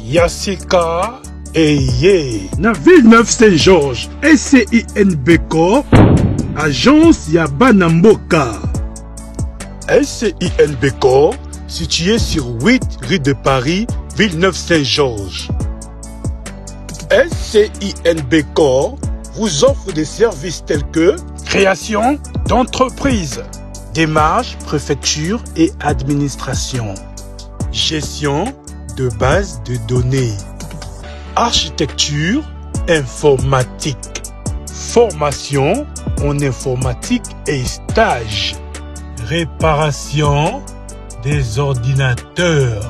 Yassika Eye na Villeneuve Saint-Georges SCINB agence ya bana mboka. SCINB situé sur 8 rue de Paris, Villeneuve Saint-Georges. SCINB vous offre des services tels que création d'entreprise, démarches, préfecture et administration, gestion de base de données, architecture informatique, formation en informatique et stage, réparation des ordinateurs,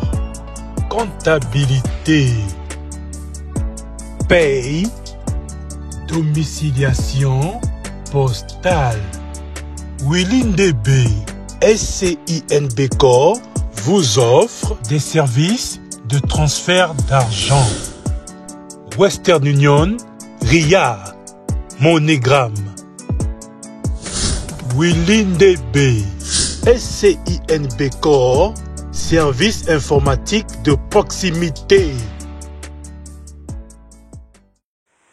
comptabilité, paye, domiciliation postale. Willing DB SCINB vous offre des services de transfert d'argent. Western Union, RIA, MoneyGram. Willing DB SCINB service informatique de proximité.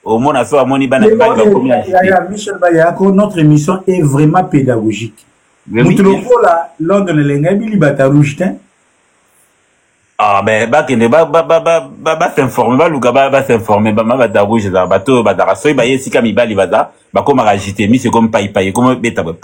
Au monde à soi, Michel Bayako, notre émission est vraiment pédagogique. Ah ben s'informer s'informer rouge bateau badaraso ba yesi kami bali bada ba comme agiter mi c'est comme paille comme beta voilà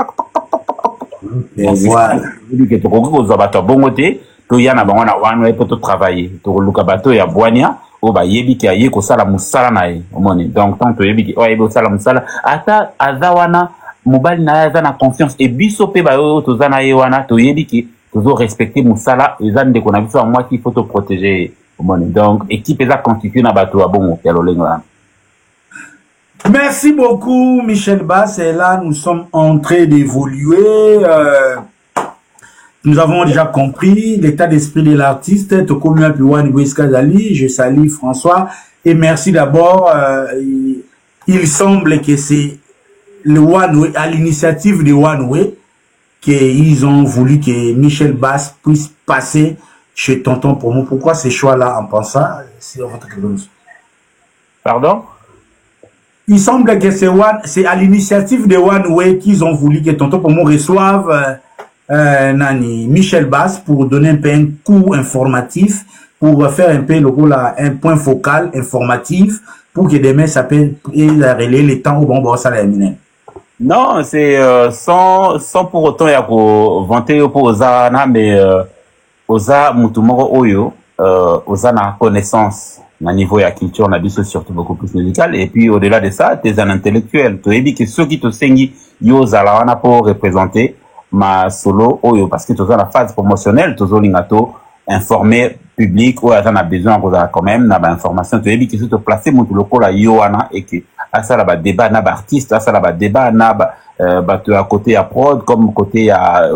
que to ko za bato bongote to yana bango na wana e poto travailler to luka bato ya boania o ba yebi ki aye ko sala musala na e omoni donc tant to yebi ki o yebi sala musala ata azawana mobile na ya na confiance et biso pe ba yo to zana ye wana to yebi ki toujours respecter Moussala et ça ne connaît pas moi qu'il faut te protéger donc équipe est constituée na bateau à bon merci beaucoup Michel Bass et là nous sommes en train d'évoluer nous avons déjà compris l'état d'esprit de l'artiste Tokomia Piwani Bouiskazali. Je salue François et merci d'abord il semble que c'est le One Way à l'initiative de One Way qu'ils ont voulu que Michel Bass puisse passer chez Tonton Promo. Pourquoi ces choix-là en pensant c'est votre chose? Pardon? Il semble que c'est à l'initiative de One Way qu'ils ont voulu que Tonton Promo reçoive Michel Bass pour donner un peu un coup informatif, pour faire un peu un point focal informatif, pour que demain ça peut relayer les temps où bon ça la mine. Non, c'est sans pour autant y avoir vanter pour Ozana, mais Oza Mutumoro Oyo, Oza na connaissance, na niveau ya culture, na biso surtout beaucoup plus musical, et puis au-delà de ça, t'es un intellectuel. Tu as dit que ceux qui te sengi, yo zalawana pour représenter ma solo Oyo, parce que tu as la phase promotionnelle, tu as lingato informer public, ou on a besoin quand même, na ba information, tu as dit que si tu placer mon local à Yoana, et que à ça là débat na artiste à ça là débat na à côté à prod comme côté à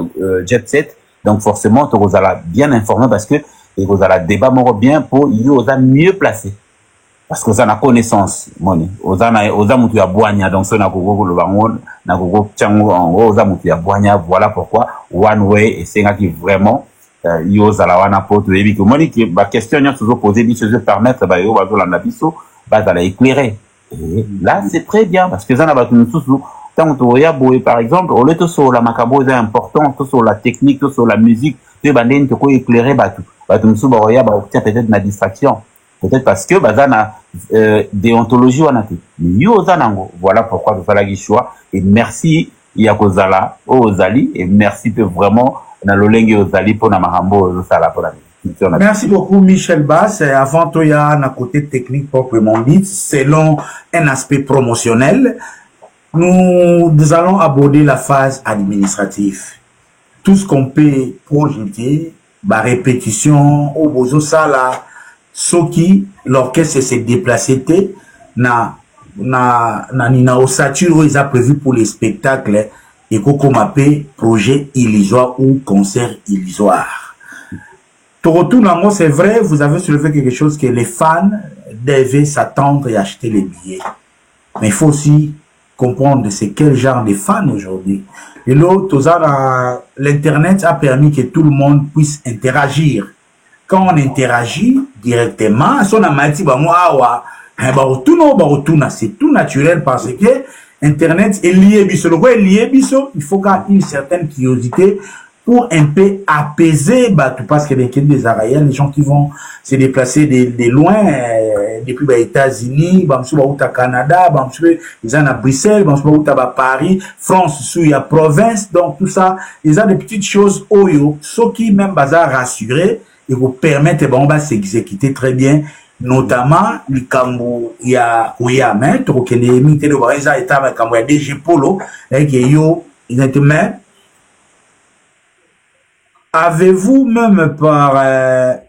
jet set donc forcément tu vous allez bien informé parce que et vous allez débat bien pour vous a mieux placé parce que vous avez connaissance moni vous avez mutu ya boanya donc ça na gogo le bangon na gogo chango vous avez mutu ya boanya voilà pourquoi One Way et c'est qui vraiment vous allez wana pour tu évi que moni qui ba question nya toujours poser bi se permettre ba yo ba zo la biso ba za la éclairer. Et là, c'est très bien, parce que ça n'a pas tout sous. Tant que par exemple, au lieu de sur la macabo, c'est important, tout sur la technique, tout sur la musique, tu vas éclairer, peut-être la distraction. Peut-être parce que, ça n'a, déontologie, on a tout. Voilà pourquoi je fais la choix. Et merci, ya kozala ozali et merci peu vraiment na lolenge ozali pour na mahambo ozala pour la Merci beaucoup Michel Bass. Avant tout, il y a un côté technique proprement dit, selon un aspect promotionnel. Nous allons aborder la phase administrative. Tout ce qu'on peut projeter, la répétition, au bozo sala, ce qui, l'orchestre s'est déplacé, na ossature, ils ont prévu pour les spectacles, et qu'on appelle projet illusoire ou concert illusoire. Torotou c'est vrai, vous avez soulevé quelque chose que les fans devaient s'attendre et acheter les billets. Mais il faut aussi comprendre c'est quel genre de fans aujourd'hui. Et l'autre, l'internet a permis que tout le monde puisse interagir. Quand on interagit directement, c'est tout naturel parce que Internet est lié, il faut qu'il y ait une certaine curiosité pour un peu apaiser, parce que des Araïens, les gens qui vont se déplacer de loin, depuis les États-Unis, au Canada, ils sont à Bruxelles, à Paris, France, il y a province, donc tout ça, ils ont des petites choses, ceux qui même bazar rassurés, et vous permettent, de s'exécuter très bien, notamment, le Cambo, il y a, mais, il y a DG Polo, ils ont même. Avez-vous même par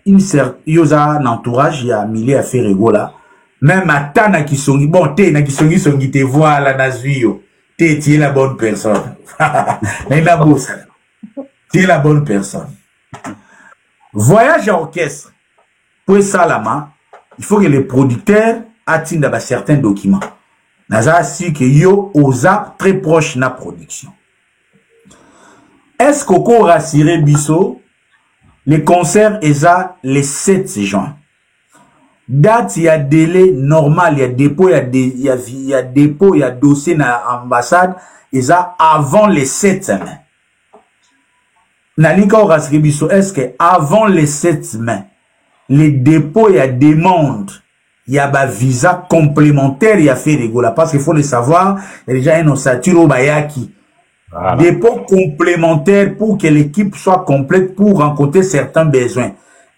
une certaine entourage, il y a milliers à faire là, même à Tana qui sont, bon, t'es na qui sont qui te voient la Nazio, t'es la bonne personne. Mais la bourse, t'es la bonne personne. Voyage à orchestre, pour ça là, il faut que les producteurs atteignent certains documents. Naza si que yo osa très proche de la production. Est-ce qu'on rassuré Bisso? Les concerts ESA les 7 juin. Date, il y a délai normal, il y a dépôt, il y a dépôt, il y a dossier dans l'ambassade ESA avant les 7 mai. Nalika au rassuré Bisso, est-ce que avant les 7 mai, les dépôts, il y a demande, il y a un visa complémentaire, il y a fait rigola. Parce qu'il faut le savoir, il y a déjà un ossature au Bayaki. Voilà. Dépôt complémentaire pour que l'équipe soit complète pour rencontrer certains besoins.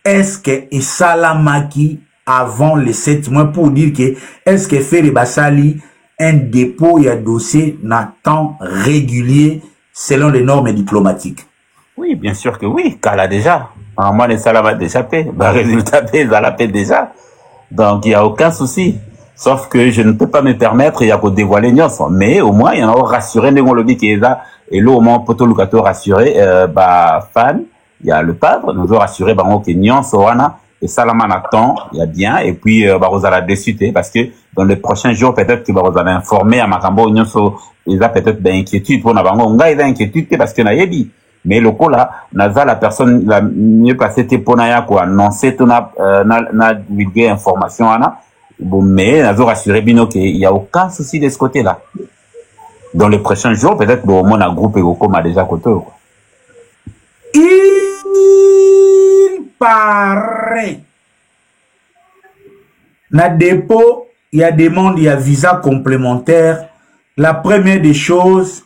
Est-ce que Salamaki avant les 7 mois pour dire que est-ce que fait les Bassali un dépôt et un dossier dans temps régulier selon les normes diplomatiques? Oui, bien sûr que oui, car là déjà, moi les Salama déjà paient, résultat paie, ça la paie déjà. Donc il n'y a aucun souci. Sauf que je ne peux pas me permettre, il y a qu'au dévoiler Nyos. Mais au moins, il y en a rassuré, les lobby qui est là. Et là, au moins, Poto Lukato rassuré, fan, il y a le padre, nous avons rassuré, que Nyos, Oana, et Salaman attend, il y a bien. Et puis, Barosala déçu, parce que dans les prochains jours, peut-être que Barosala informé à Makambo, Nyos, il a peut-être d'inquiétude pour Nabango. On a d'inquiétude parce que Nayebi. Mais le coup là, Naza, la personne la mieux passée, t'es pour Naya, quoi, annoncer, na divulgué information, Ana. Bon, mais nous avons rassuré Bino qu'il n'y a aucun souci de ce côté-là. Dans les prochains jours, peut-être au moins un groupe Egoko m'a déjà côté. Il paraît. Dans le dépôt, il y a demande, il y a visa complémentaire. La première des choses,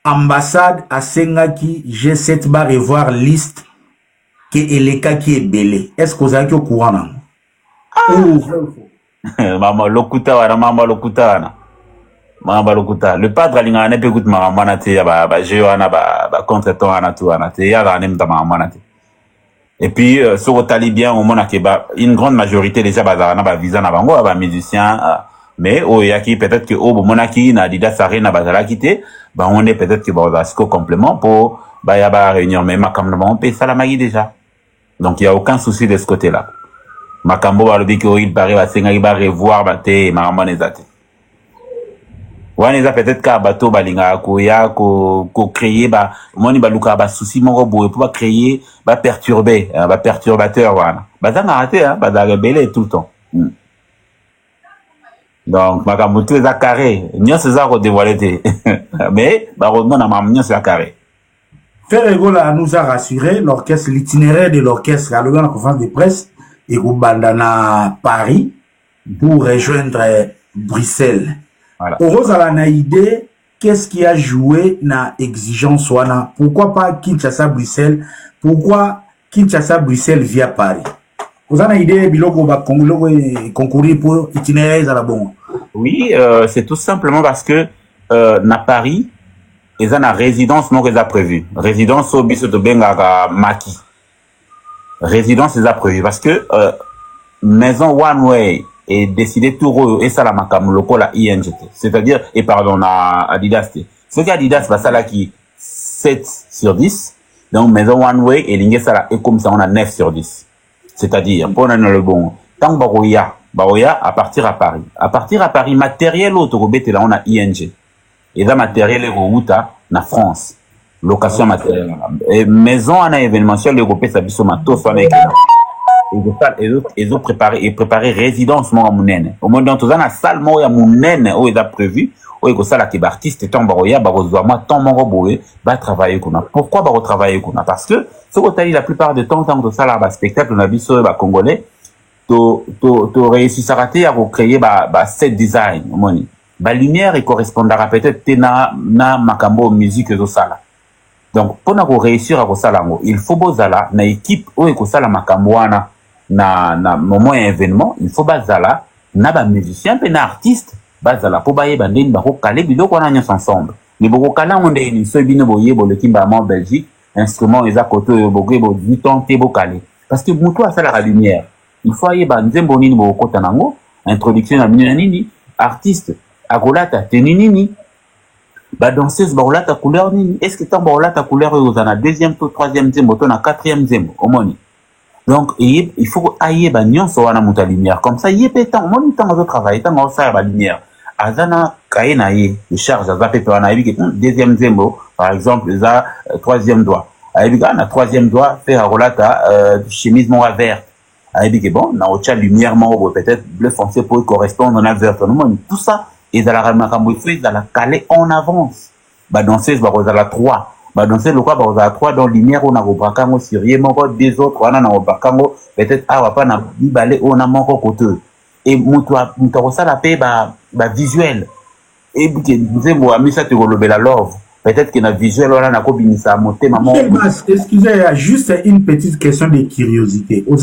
ambassade à Sengaki, G7 va revoir liste que Eleka qui est belé. Est-ce que vous avez au courant? Maman lokuta wana mama lokuta wana mama lokuta le padre alinga ne pegut mama na te ba je wana ba contre-temps wana tu wana te ya ne mta mama na te. Et puis sur au talibien au mona ke ba une grande majorité déjà ba na visa na bango ba musicien mais au yaki peut-être que au mona ki na dida sare na bazala kité ba on est peut-être que ba sco complément pour ba ya ba réunion mais makamna on paye ça la magi déjà. Donc il y a aucun souci de ce côté-là. Makambo balobi ko il paraît va senga ba revoir baté maman ezate. Waneza peut-être ka bato balinga ko ya ko créer ba moni baluka ba souci moko boye pour créer ba perturber ba perturbateur wana. Bazanga raté hein, ba rebelle tout le temps. Donc makambo tout za carré, nyos za ko dévoiler mais ba rodement na mam nyos za carré. Ferregola nous a rassuré l'orchestre l'itinéraire de l'orchestre à la conférence de presse et au bandana Paris pour rejoindre Bruxelles. Voilà. Pour vous, on a une idée qu'est-ce qui a joué na exigence wana? Pourquoi pas Kinshasa-Bruxelles? Pourquoi Kinshasa-Bruxelles via Paris? Vous avez une idée biloko va concourir pour itinéraire à la bonne? Oui, c'est tout simplement parce que na Paris, ils ont une résidence non qu'ils a prévu. Résidence au biso de Bengaga Maki. Résidence ils a prévu parce que maison One Way est décidé tout et ça la makam local à INGT. C'est-à-dire et pardon à Adidas. Ce qu'Adidas va ça là qui 7 sur 10. Donc maison One Way et l'ingé ça là et comme ça on a 9 sur 10. C'est-à-dire pour on a le bon tant baroya à partir à Paris. À partir à Paris matériel auto là on a ING. Et là matériel est route na France. Location matérielle. Et maison en événementiel européen ça biso matos on est ils ont préparé résidence moi monene. Au moins dans tout ça na salle moi ya monene où ils a prévu où ils ça la qui artiste tant baroya barozoa moi tant mon boé va travailler qu'on a. Pourquoi va retravailler qu'on a? Parce que ce que la plupart du temps tant que ça là ba spectacle on a biso ba congolais to réussi ça rater à recréer ba set design moni. Ba lumière il correspondra peut-être na makambo musique zo sala. Donc pour na réussir à ça là il faut bozala na équipe où ko sala makambo wana na moment événement il faut bazala na ba musicien pe na artiste bazala pour ba yeba ndeni ba ko kale biloko wana nyonso ensemble ni boko kala onde ni so bino boye bo le kimba en Belgique instrument les à côté bogo bo 8 ans te bo kale parce que muto a sala la lumière il faut yeba nzembo nini bo kota nango introduction na bino nini artiste akolata teni nini ba danseuse ba kolata couleur nini est-ce que tant ba kolata couleur aux na deuxième to troisième nzembo to na quatrième nzembo omoni. Donc il faut ailler ba nyonso wana muta lumière comme ça yé tant mon temps de travail tant on faire ba lumière azana kaina yé de charge za pepe wana yebi que deuxième nzembo par exemple za troisième doigt yebi ka na troisième doigt faire rolata chemise noire verte yebi que bon na ocha lumière mo peut-être bleu foncé pour correspondre na vert tout ça et za la ramakambo il faut la caler en avance ba danseuse ba la 3 bah donc c'est le quoi bah trois dans lumière on a rebakango sérieux mon des autres on a rebakango peut-être ah va pas na bibalé on a mon côté et mutua ça la paix bah visuel et que vous avez moi mis ça te relever la love peut-être que na visuel on a na ko binisa monter maman. Excusez juste une petite question de curiosité aux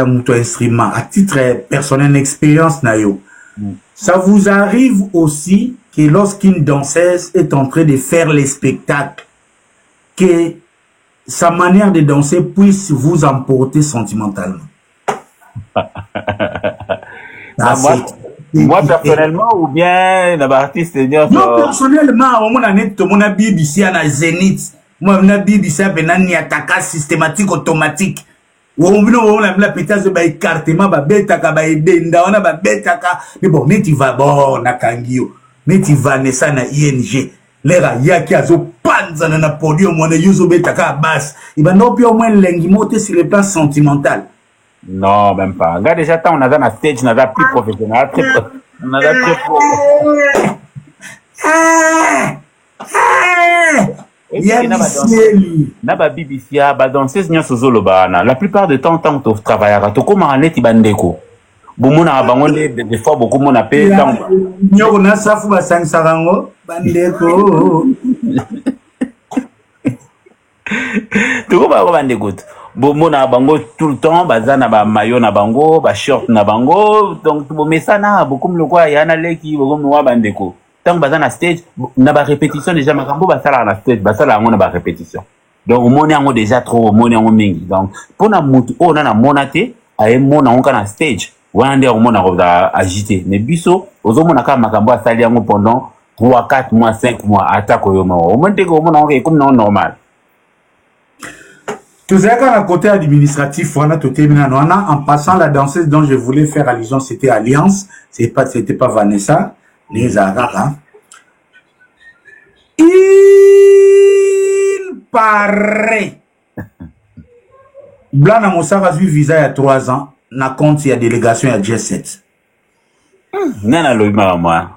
mutua instrument à titre personnel expérience na yo ça vous arrive aussi que lorsqu'une danseuse est en train de faire les spectacles, que sa manière de danser puisse vous emporter sentimentalement? Moi personnellement ou bien l'artiste non personnellement on a net mon BBC à la Zénith moi on a BBC benani attaque systématique automatique on la pétasse ba écartement ba betaka ba edenda on a ba betaka mais bon net il va bon na kangio neti Vanessa na ING lera yaki azo panza na podium on yuzo betaka basse il va non plus au moins lengi monter sur le plan sentimental. Non même pas regarde déjà tant on a dans la stage on a plus professionnel on a très pro na ba BBC ba danseuse nyoso zoloba na la plupart du temps tant to travailler to comme en neti bandeko bomona bango des fois beaucoup mon appel tant nyoko na safu ba sansarango bandeko to ko ba bandeko bomona bango tout le temps bazana ba maillot na bango ba short na bango donc bomesa na beaucoup le quoi yana leki beaucoup wa bandeko tant bazana stage na ba répétition déjà makambo ba sala na stage ba sala ngona ba répétition donc moni yango déjà trop moni yango mingi donc pona mutu o na monate ay mona on kana stage wande au mona roza agité mais biso ozomona ka makambo asali yango pendant 3 4 mois 5 mois attaque yo mo au moins te ko mona on comme non normal. Tout ça quand à côté administratif on a tout terminé on a en passant la danseuse dont je voulais faire allusion c'était Alliance c'était pas Vanessa les Arara. Il paraît Blana Moussa a eu visa il y a 3 ans na compte il y a délégation il y a Jet 7. Nana loima moi.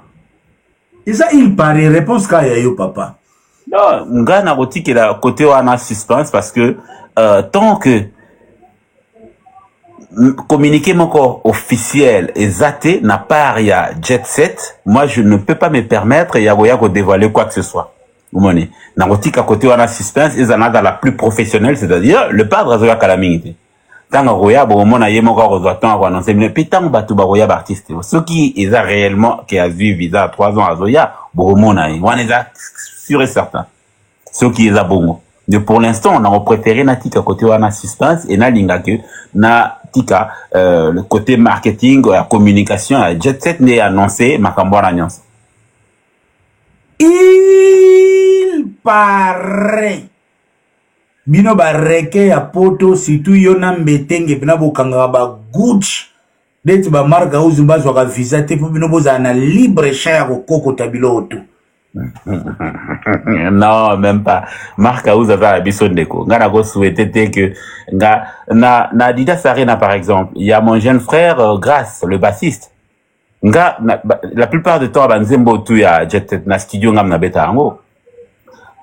Et ça il paraît réponse quand il y a eu papa. Non, ngana boutique la côté on a suspense parce que tant que communiquer mon corps officiel exact n'a pas ya jet set. Moi je ne peux pas me permettre ya ko dévoiler quoi que ce soit. Vous voyez, na à côté on a suspense et dans la plus professionnelle, c'est-à-dire le padre azoya calamité. Tant roya bon mon aye mon corps doit annoncer mais pitant batu ba roya artiste. Ceux qui est réellement qui a vu visa 3 ans azoya bon mon aye. On est sûr et certain. Ceux qui est à bongo. Mais pour l'instant, on a préféré na tika côté wana suspense et na linga que na tika le côté marketing, la communication, la jet set n'est annoncé makambo na nyonso. Il paraît bino bareke ya poto situ yo na mbetenge pena bokanga ba Gucci deti ba marka uzumba zwa ka visa te po bino boza na libre champ ko koko tabiloto. Non, même pas. Marc Aouza va à Bissondeko. Nga na go souhaiter que na Adidas Arena par exemple, il y a mon jeune frère Grace, le bassiste. La plupart du temps banzembo tu ya jet na studio ngam na beta ngo.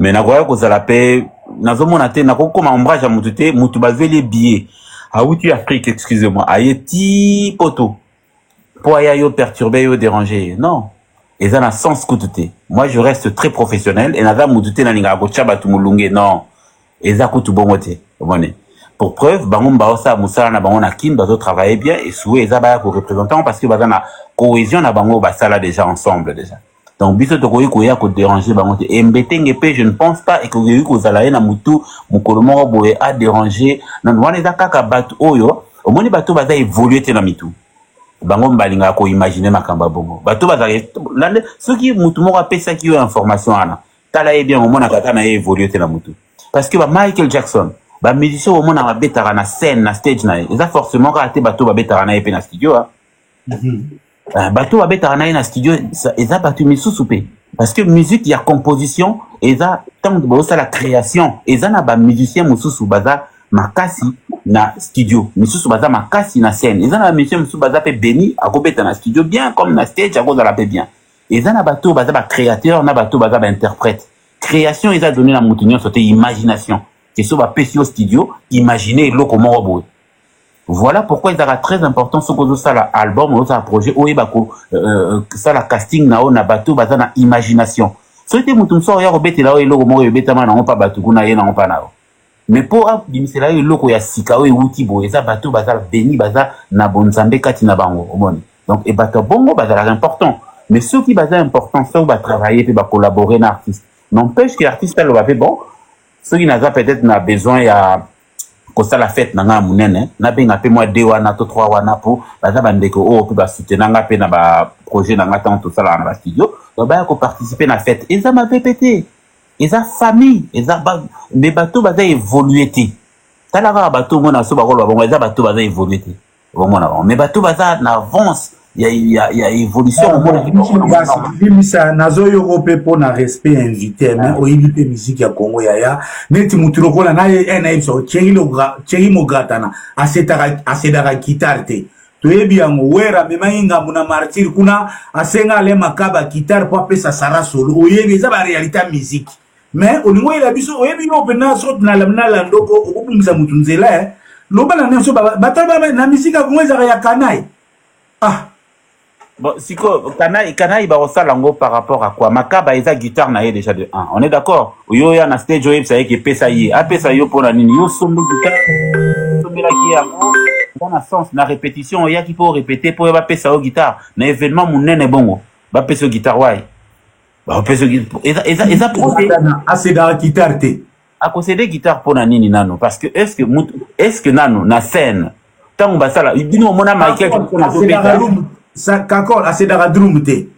Mais na goya ko za la paix, na zo mona te na ko koma ombrage mutu te, mutu bazwe les billets. Ah où tu Afrique, excusez-moi. Ayeti poto. Pour aya yo perturber yo déranger. Non. Et ça n'a sens koututé. Moi, je reste très professionnel. Et nada moutouté na linga gocha batu mulunge. Non. Et ça koutu bongote. Pour preuve, bangon baosa moussala na bangon na kin, bazo travailler bien. Et soué, et ça ba pour représentant parce que baza na cohésion na bangon basala déjà ensemble déjà. Donc, biso tokoyi koya ko déranger bangote. Et mbetenge pe, je ne pense pas, et que yoyi ko zalaye na moutou, moukolomoro boye a déranger. Non, wane za kaka batu oyo. Au moins, batu baza évolué te na mitou. Bango mbalinga ko imaginer makamba bongo bato bazali ceux qui mutu moko apesa ki yo information ana tala ye bien au mona kaka na évoluer te na mutu parce que ba Michael Jackson ba musicien au mona ba betara na scène na stage na eza forcément ka te bato ba betara na pe na studio bato ba betara na studio eza bato misusu pe parce que musique ya composition eza tant de ça la création eza na ba musicien mususu baza makasi na studio misusu baza makasi na scène ezana monsieur misusu baza pe beni akobeta na studio bien comme na stage akoza la pe bien ezana bato baza ba créateur na bato baza ba interprète création eza donné na mutu nyonso te imagination c'est so ba pesi au studio imaginer loko moko boye voilà pourquoi il est très important ce que ça la album ou ça projet oyeba ko ça la casting na na bato baza na imagination so te mutu so ya kobetela o loko moko yobeta mana on pa bato kuna ye na on pa na mais pour bimisela yo loko ya sika o euti bo eza bato baza béni baza na bonzambe kati na bango omoni donc et bato bongo baza important mais ceux qui baza important ceux va travailler puis va collaborer na artiste n'empêche que l'artiste le va faire bon ceux qui n'a peut-être na besoin ya ko ça la fête na nga munene na benga pe moi 2 wana to 3 wana pour baza bandeko o puis ba soutenir nga pe na ba projet na nga tant tout ça là na studio ba ko participer na fête et ça m'a pété. Et a famille, mais bateau baza évolué té. Tala ka bateau mona so ba ko ba eza bateau baza évolué té. Mais bateau baza na avance, il y a évolution mona. Bimisa nazo yo ope po na respect invité mais o invité musique ya Congo ya neti mutulo ko na na so cheri mo gratana asedara guitare té. Toyebi yango wera mema inga muna martyr kuna asenga le makaba guitare po pesa sara solo oyebi za ba réalité musique. Mais au niveau de la biso oyebi no pena so na la ndoko okubungisa mutu nzela loba na nso bataba na musique akomweza ya kanai bon siko kanai ba osala ngo par rapport à quoi makaba eza guitare na ye déjà de 1 on est d'accord yo ya na stage oyebi sa yeke pesa ye apesa yo pona nini yo sombi guitare sombi la ki yango na sens na répétition ya ki po répéter po ba pesa o guitare na événement munene bongo ba pesa guitare wai ba pesa eza procès assez dans guitare té a concéder guitare pour na nini nano parce que est-ce que nano na scène tant ba sala bino mona Michael ça kakol assez dans drum té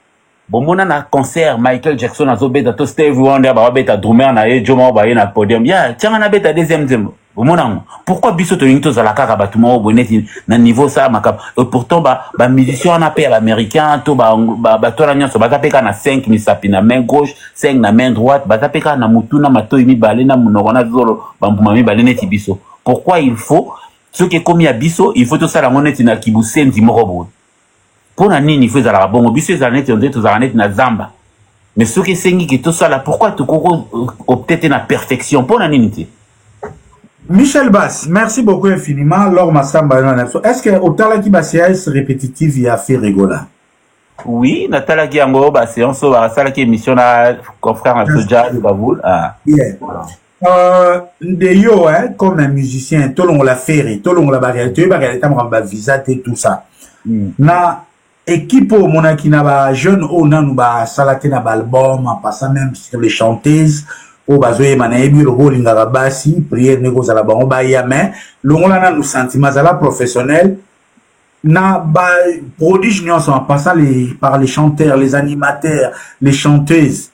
bon mona na concert Michael Jackson azobeta to Stevie Wonder ba beta drummer na ye Jomo ba ye na podium ya tianga na beta deuxième Mon pourquoi biso to yinto zala kaka batuma boneti na niveau ça makap pourtant ba musicien na paix américain to ba to la nyonso ba tapeka na 5 misapi na main gauche 5 na main droite ba tapeka na mutuna matoi mi balé na munoko na zolo ba mbuma mi balé neti biso pourquoi il faut ce qui est commis à biso il faut to sala ngoneti na kibusendi morobo pona nini il faut zala bongo biso zala neti onde to zala neti na zamba mais ce qui sengi ki to sala pourquoi to koko opter na perfection pona nini ti Michel Bass, merci beaucoup infiniment. Laure Massamba, est-ce que autant qui va séance répétitive il a fait rigola? Oui, Natala Giango, bah c'est on sauve ça qui émission là, confrère à Soja de Baboul. Ah. Yeah. De yo, hein, comme un musicien, tout le monde l'a fait, tout le monde l'a barré, tout le monde l'a visa et tout ça. Na équipe au monaki na ba jeune au na nous ba salaté na ba album, en passant même sur les chanteuses. O bazoye manayebi le rôle ngara basi prière nego za la bango ba ya mais le ngona na nous sentiments za la professionnel na ba prodige nyonso en passant par les chanteurs, les animateurs, les chanteuses.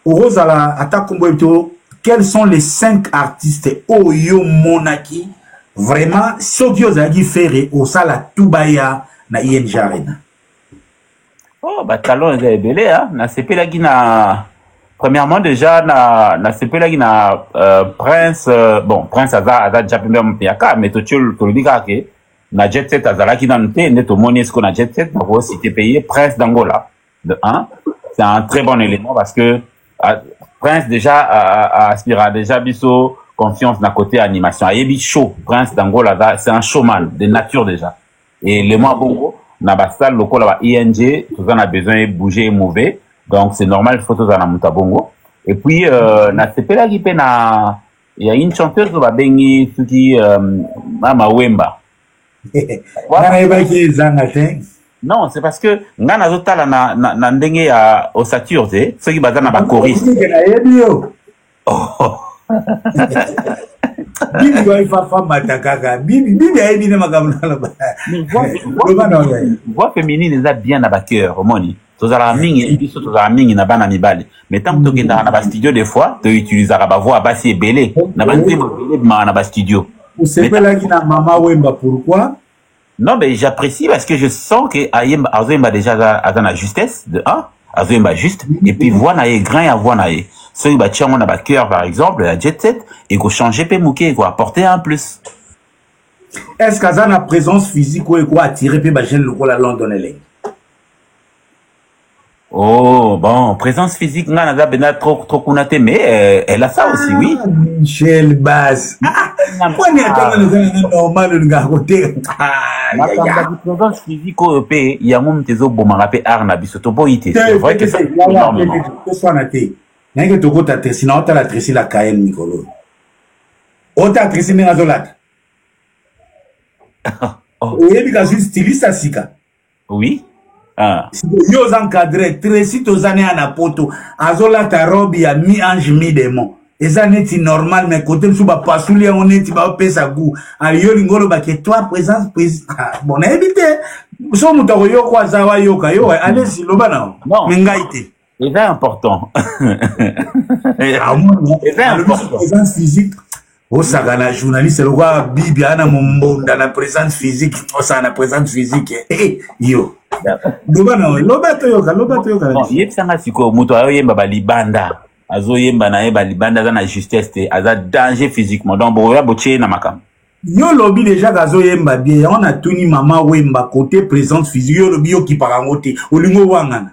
O rozala atakombo eto quels sont les 5 artistes oyo monaki vraiment sokyo za gi faire au sala tubaya na ING Arena. Oh bah talon est belé hein, na sepela gi na premièrement déjà na sepela gi na Prince bon Prince aza japembe mpiaka mais to le bika ke na Jet Set azala ki na nte ne to moni esko na Jet Set pour citer payé Prince d'Angola de 1 c'est un très bon élément parce que Prince déjà aspira déjà biso confiance d'un côté animation ayebi show Prince d'Angola c'est un showman de nature déjà et le mois bongo na ba salle lokola ba ING tout ça a besoin de bouger et mouver donc c'est normal photos à la mutabongo et puis na sepela ki pe na il y a une chanteuse ba bengi tuki Mama Wemba. Non, c'est parce que ngana zotala na ndenge ya osature te ceux qui baza na ba choriste. Oh. Bibi va faire femme matakaka. Bibi a évidemment makamna ba. Voix féminine eza bien na ba cœur, omoni. Tozala mingi biso tozala mingi na bana mibali. Mais tant que tokenda na ba studio des fois, tu utiliseras ba voix basi ebele na ba nzembo ebele na ba studio. Vous savez là qui na Mama Wemba pourquoi? Non mais j'apprécie parce que je sens que Ayemba Azoemba déjà a la justesse de 1, Azoemba juste et puis voix na grain à voix na e. Ceux qui tient mon na cœur par exemple, la Jet Set et qu'on changer pe mouké quoi, apporter un plus. Est-ce que ça na présence physique ou quoi attirer pe ba jeune local à London LA? Oh, bon, présence physique, n'a pas trop connoté, mais elle a ça aussi, oui. Michel Bass. Pourquoi n'y a-t-il normal de nous côté? La présence physique au pays, il y a un petit peu de rapé Arnabi, c'est vrai que c'est énormément. N'est-ce que tu as la tressi, non, tu as la tressi la KM, Nicolo. Tu as la tressi, n'est-ce que styliste, Sika. Oui. Ah. Yo encadré Tracy tozane na poto azola ta robe ya mi ange mi démon eza neti normal mais côté sous ba pasuli on neti ba pesa goût ali yo lingolo ba ke toi présence bon éviter so mutako yo kwa zawa yo ka yo allez si loba na mengaite c'est important c'est important présence physique au sagana journaliste le roi bibi ana mombonda na présence physique o sa na présence physique yo lobato yoka yebisanga siko moto ayoyemba balibanda azoyemba na ye balibanda aza na justesse te aza danger physiquement donc boya botie na makambo yo lobi déjà kazoyemba bien on a tuni Mama Wemba côté présence physique yo lobi yo kipakango te olingo wangana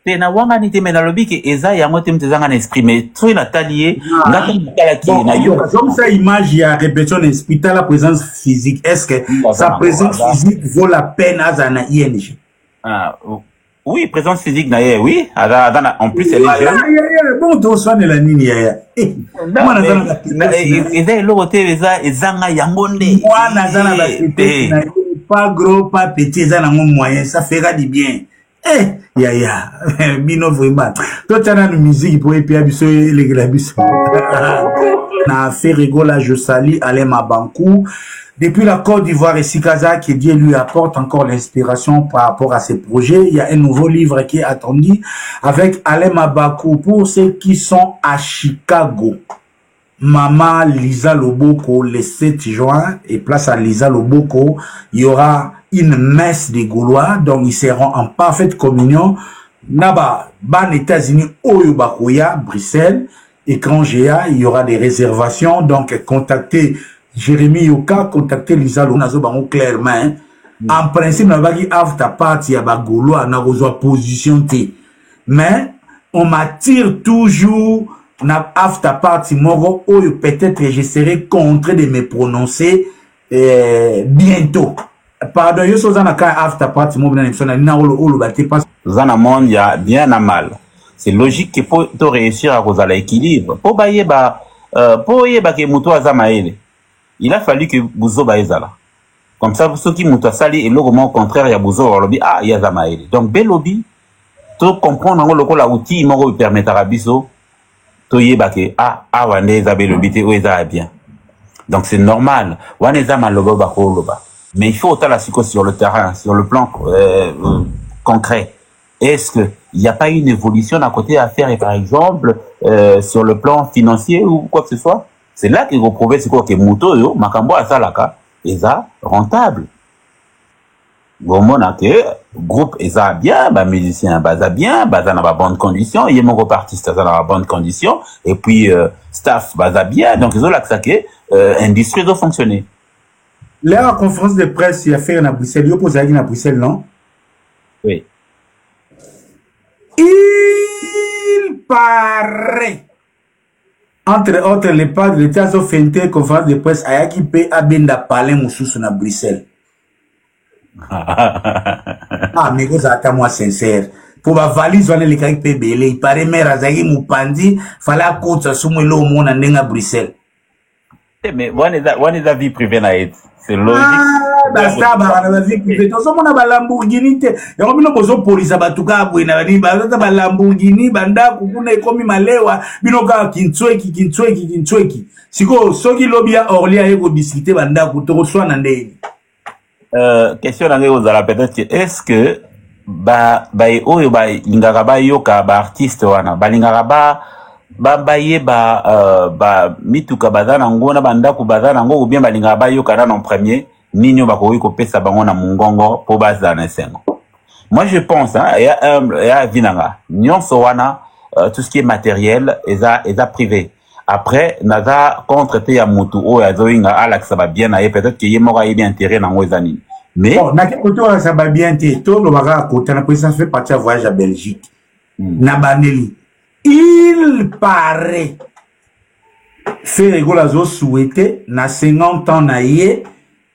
te na wangani te mais na lobi ke eza yango te mtezanga na esprit mais so na talier ngata mutala ki na yo comme ça image ya répétition esprit la présence physique est-ce que sa présence physique vaut la peine à na ING? Ah, oui, présence physique d'ailleurs, oui. En plus, elle est jeune. Bon, tu sois la nini. Et pas gros, pas petit, ça n'a moyen, ça fera du bien. Bino vraiment. Toi, tu as une musique pour épier les glabis. Na fait rigola, je salue Alain Mabankou. Depuis la Côte d'Ivoire et Sikaza, que Dieu lui apporte encore l'inspiration par rapport à ses projets. Il y a un nouveau livre qui est attendu avec Alain Mabakou pour ceux qui sont à Chicago. Maman Lisa Loboko le 7 juin et place à Lisa Loboko, il y aura une messe des Gaulois, donc ils seront en parfaite communion. Naba, ban États-Unis, Oyobakoya, Bruxelles, écran GA, il y aura des réservations, donc contactez Jérémy Yoka, contactez Lisa Loboko clairement. En principe, on va dire after party à Bagolo, on a besoin position T. Mais on m'attire toujours na after party moro oyo peut-être je serai contraint de me prononcer bientôt. Pardon, yo soza na ka after party mo na émission na olo baté pas. Zana monde y a bien à mal. C'est logique que pour réussir à cause de l'équilibre. Pour bailler que muto azamaele. Il a fallu que buzo baezala. Comme ça ceux qui muto sali et logo au contraire ya buzo lobby ah ya zamaele. Donc bel lobby to comprendre ngo loko la outil mo permettra biso to yeba que ah wane za bel lobby te o eza bien. Donc c'est normal. Wane za maloba ba ko loba. Mais il faut autant la psycho sur le terrain, sur le plan concret. Est-ce qu'il n'y a pas une évolution à côté à faire, et par exemple, sur le plan financier ou quoi que ce soit? C'est là qu'il faut prouver c'est quoi que Muto, yo, Makambo à Salaka, est rentable. Bon, que groupe est bien, bah, musicien, bah, bien, bah, dans de bonnes conditions, il y a mon artiste dans de bonnes conditions, et puis, staff, bah, bien, donc, ils ont là que ça, industrie doit fonctionner. La conférence de presse, il y a fait à Bruxelles. Il y a à Bruxelles, non? Oui. Il paraît, entre autres, les padres de l'État ont fait une conférence de presse à Yakipe à Benda Palais Moussous à Bruxelles. Ah, mais vous êtes à moi sincère. Pour ma valise, on est les caractères PBL. Il paraît, mais Razagi Moupandi, fallait à côté de Soumelo au monde à Bruxelles. Mais, on est à vie privée, c'est logique. Ah, basta la vie privée. Tout ça, on a Lamborghini. Il y a un peu de police à Batuka, banda Lamborghini, banda, kukuna ekomi malewa, binoka kintsweki. Siko, soki lobby à Orly a ego discuter banda kutoro soit nandei. Question d'anglais aux ala peut-être est-ce que oyo lingaka ba yoka ba artiste wana ba lingaka ba mituka bazana ngona bandaku bazana ngo ou bien balinga ba yoka na en premier ninyo bakoyi ko pesa bango na mungongo po bazana sengo. Moi je pense hein il y a vinanga nyonso wana tout ce qui est matériel eza privé. Après naza contre te ya mutu o ya zoinga Alex ça va bien na peut-être que yemo ga bien intérêt na ngozani. Mais na côté ça va bien te to lo baga côté na pour ça fait partie voyage à Belgique. Na baneli. Il paraît faire rigolo souhaité na 50 ans na ye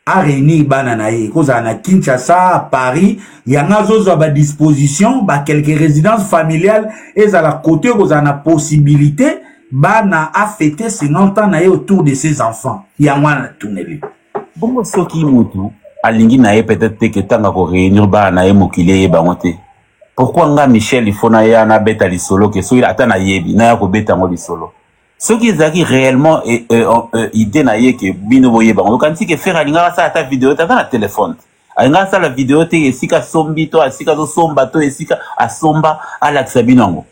a réuni bana na ye cause na Kinshasa à Paris yanga zozo ba disposition ba quelques résidences familiales et à la côté cause na possibilité bana a fêté 50 ans na ye autour de ses enfants yanga na tuneli bongo soki mutu alingi na ye peut-être que tanga ko réunir bana na ye mokili ye bangote. Pourquoi nga Michel il faut na ya na beta li solo que so il atana yebi na ya ko beta ngo li solo. Ce qui est réellement idée na ye que bino boye bango quand tu que faire alinga ça ta vidéo ta na téléphone. Alinga ça la vidéo te esika sombi to esika zo somba to esika asomba ala ksabinango.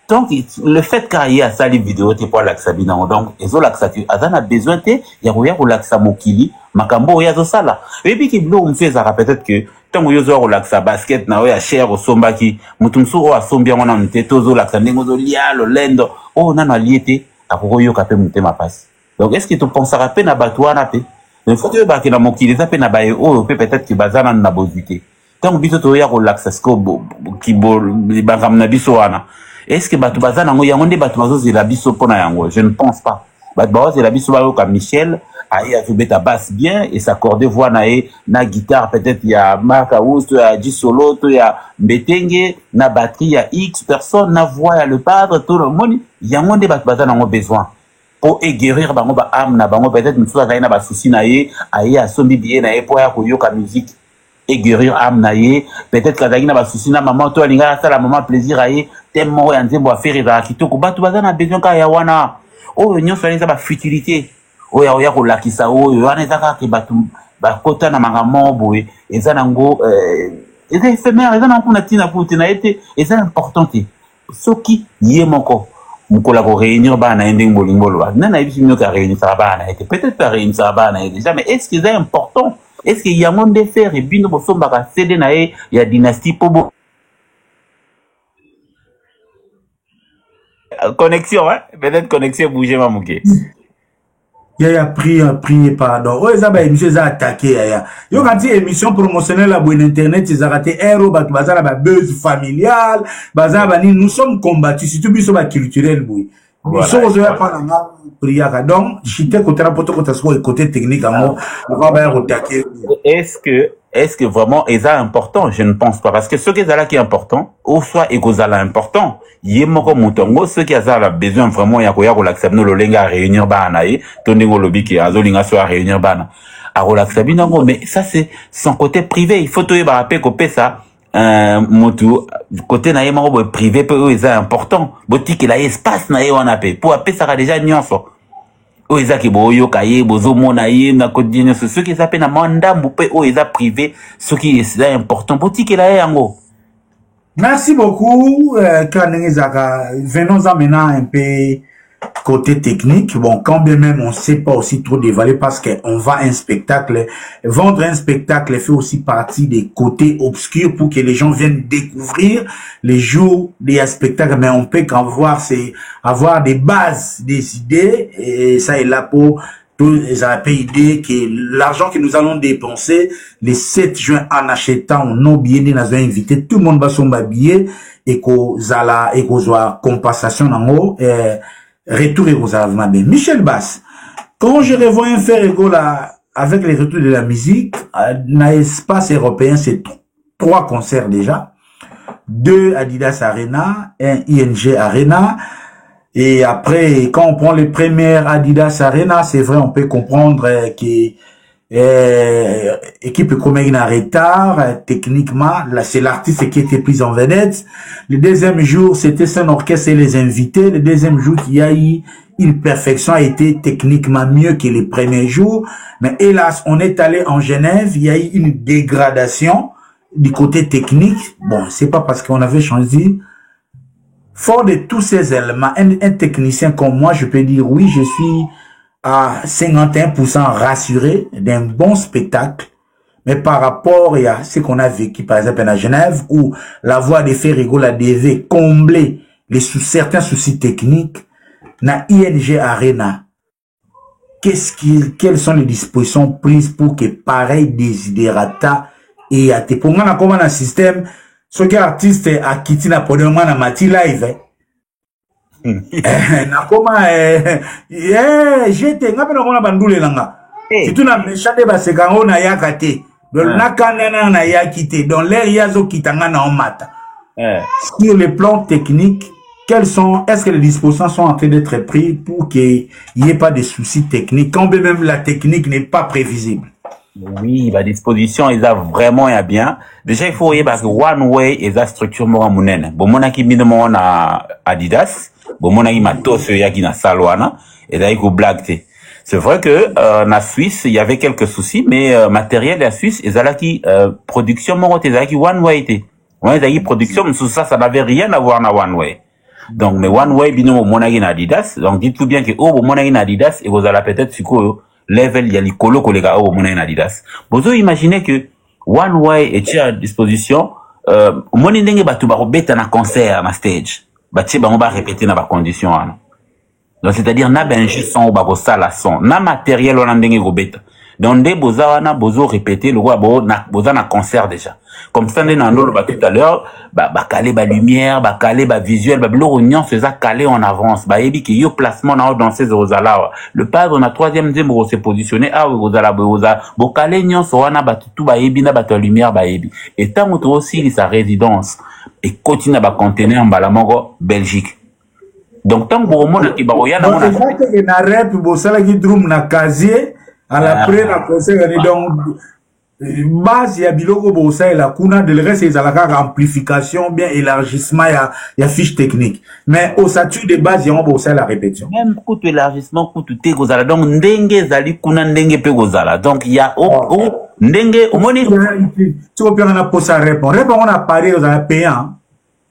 Donc le fait qu'il y a ça les vidéos te pour la ksabinango donc ezo la ksatu azana besoin te ya ko laksa mokili makambo ya zo sala. Et puis ki blo mfé ça peut-être que tango yozo relaxa basket na oya cher osomba ki mutumsu o asombi ngona mteto zo laksa ndengo zo lialo lendo o nana liete akoko yoka pe mutema pasi. Donc est-ce que tu penseras pe na batwana pe il faut que ba ki na mokili za pe na baye o peut-être que bazana na bozité tango biso to ya relaxa sko ki bo bangam na biso wana est-ce que batu bazana ngo yango nde batu bazo zela biso pona yango je ne pense pas batu bazo zela biso ba ka Michel aïe a joué ta basse bien et s'accorder voix na guitare peut-être il y a Marca Oust, il y a G solo, il y a Mbetenge, na batterie il y a X personne na voix il y a le padre tout le monde il y a monde bat bazana ngo besoin pour guérir bango ba âme na bango peut-être une fois na ba souci na ye aïe a sombi bien na ye pour ya ko yoka musique et guérir âme na ye peut-être kadaki na ba souci na maman to alinga ça la maman plaisir aïe tellement ya nzembo a faire ira kitoko batu bazana besoin ka ya wana oh nyon fa ba futilité oya ko lakisa oyo wana ezaka ke batu bakota na makambo boye ezana ngo eza éphémère ezana kuna tina kuti na ete eza importante soki ye moko mukola ko réunir bana ending bolingolo nana ebisi mino ka réunir ça bana ete peut-être pas réunir ça bana déjà mais est-ce que c'est important est-ce qu'il y a monde de faire et bino bosomba ka céder na ye ya dynastie pobo connexion hein peut-être connexion bouger mamouké. Il y a prié pardon. Oh, ça va émission ça attaqué ya. Yo quand dit émission promotionnelle à bon internet, ils ont raté héros bazala ba buzz familial, bazala ni nous sommes combattus surtout biso ba culturel boui. Voilà. Donc, j'étais côté côté technique, est-ce que vraiment est important? Je ne pense pas. Parce que ce qui est là qui est important, ou soit est important, y est moko mutongo, ce qui a besoin vraiment, y'a quoi l'accepter nous le à réunir bana, tonengo lobby qui a zolinga soit à réunir bana. À relaxer binango, mais ça c'est son côté privé. Il faut tout y rappeler qu'on paie ça. Motu côté na yema bo privé peu est important boutique la espace na on a paix pour appeler ça déjà nyonso o eza ki bo yo kaye bozo mona ye na quotidien ce qui s'appelle na manda mboupe o eza privé ce qui est important boutique la yango. Merci beaucoup Kanengezaka. Venons-en maintenant un peu côté technique. Bon, quand bien même on ne sait pas aussi trop dévaler parce qu'on va un spectacle, vendre un spectacle fait aussi partie des côtés obscurs pour que les gens viennent découvrir les jours des spectacles. Mais on peut qu'en voir, c'est avoir des bases, des idées, et ça est là pour tous les idées que l'argent que nous allons dépenser le 7 juin en achetant nos billets, nous avons invité tout le monde va son billet et qu'on a et qu'on a compensation en haut. Retour et aux bien. Michel Basse, quand je revois un faire égaux là, avec les retours de la musique, dans l'espace européen, c'est 3 concerts déjà. 2 Adidas Arena, 1 ING Arena. Et après, quand on prend les premières Adidas Arena, c'est vrai, on peut comprendre que équipe comme une en retard, techniquement, là, c'est l'artiste qui était pris en vedette. Le deuxième jour, c'était son orchestre et les invités. Le deuxième jour, il y a eu une perfection, a été techniquement mieux que les premiers jours. Mais hélas, on est allé en Genève, il y a eu une dégradation du côté technique. Bon, c'est pas parce qu'on avait choisi. Fort de tous ces éléments, un technicien comme moi, je peux dire oui, je suis à 51% rassuré d'un bon spectacle, mais par rapport à ce qu'on a vécu, par exemple, à Genève, où la voix des Ferrigo, la devait combler certains soucis techniques, na ING Arena, quelles sont les dispositions prises pour que pareil desiderata et à pour moi, comment un système, ce qui est artiste a quitté na podium na mati live, j'étais ngapena bandule langa si tu na méchante basekango na yakate donc nakana na yakite donc l'air yazo kitanga na omata sur le plan technique est-ce que les dispositions sont en train d'être prises pour qu'il n'y ait pas de soucis techniques quand même la technique n'est pas prévisible? Oui, la disposition est vraiment bien. Déjà, il faut y parce que One Way est la structure mora munene. Bon, mon aki minimum na Adidas. Bon, mon aki matos yaki na salwana. Et d'ailleurs, au blague. C'est vrai que, na Suisse, il y avait quelques soucis, mais, matériel de la Suisse, et là qui, production mora, et qui One Way était. Ouais, d'ailleurs, production, ça n'avait rien à voir na One Way. Donc, mais One Way, binôme, mon aki na Adidas. Donc, dites-vous bien que, oh, mon aki na Adidas, et vous allez peut-être, level il y a les colos que les gars au monnaie Adidas. Vous imaginez que One Way est à disposition monnaie ndenge batu ba robeta na concert na stage. Bati ba on va répéter na ba condition ano. Donc c'est-à-dire na ben juste son ba sala son, na matériel on ndenge robeta. Donc des boza wana bozo répéter le roi boza na concert déjà. Comme ça on a ndolo ba tout à l'heure, ba caler ba lumière, ba caler ba visuel, ba bloro nyon c'est ça caler en avance. Ba yebi ki yo placement na dans ces rozala. Le padre na troisième deuxième s'est positionné ah rozala boza. Bo caler nyon so wana ba tout ba yebi na ba lumière ba yebi. Et tant que aussi sa résidence et continue ba conteneur en balamongo Belgique. Donc tant que bo mona ki ba roya na mona. C'est na rep bo sala ki drum na casier à la première concert donc base ya biloko bosa et la kuna de le reste ils la amplification bien élargissement ya fiche technique mais au statut de base ya bosa la répétition même coup élargissement coup te gozala donc ndenge zali kuna ndenge pe gozala donc il y a ndenge au moni tu peux bien na posa répondre on a parlé aux payant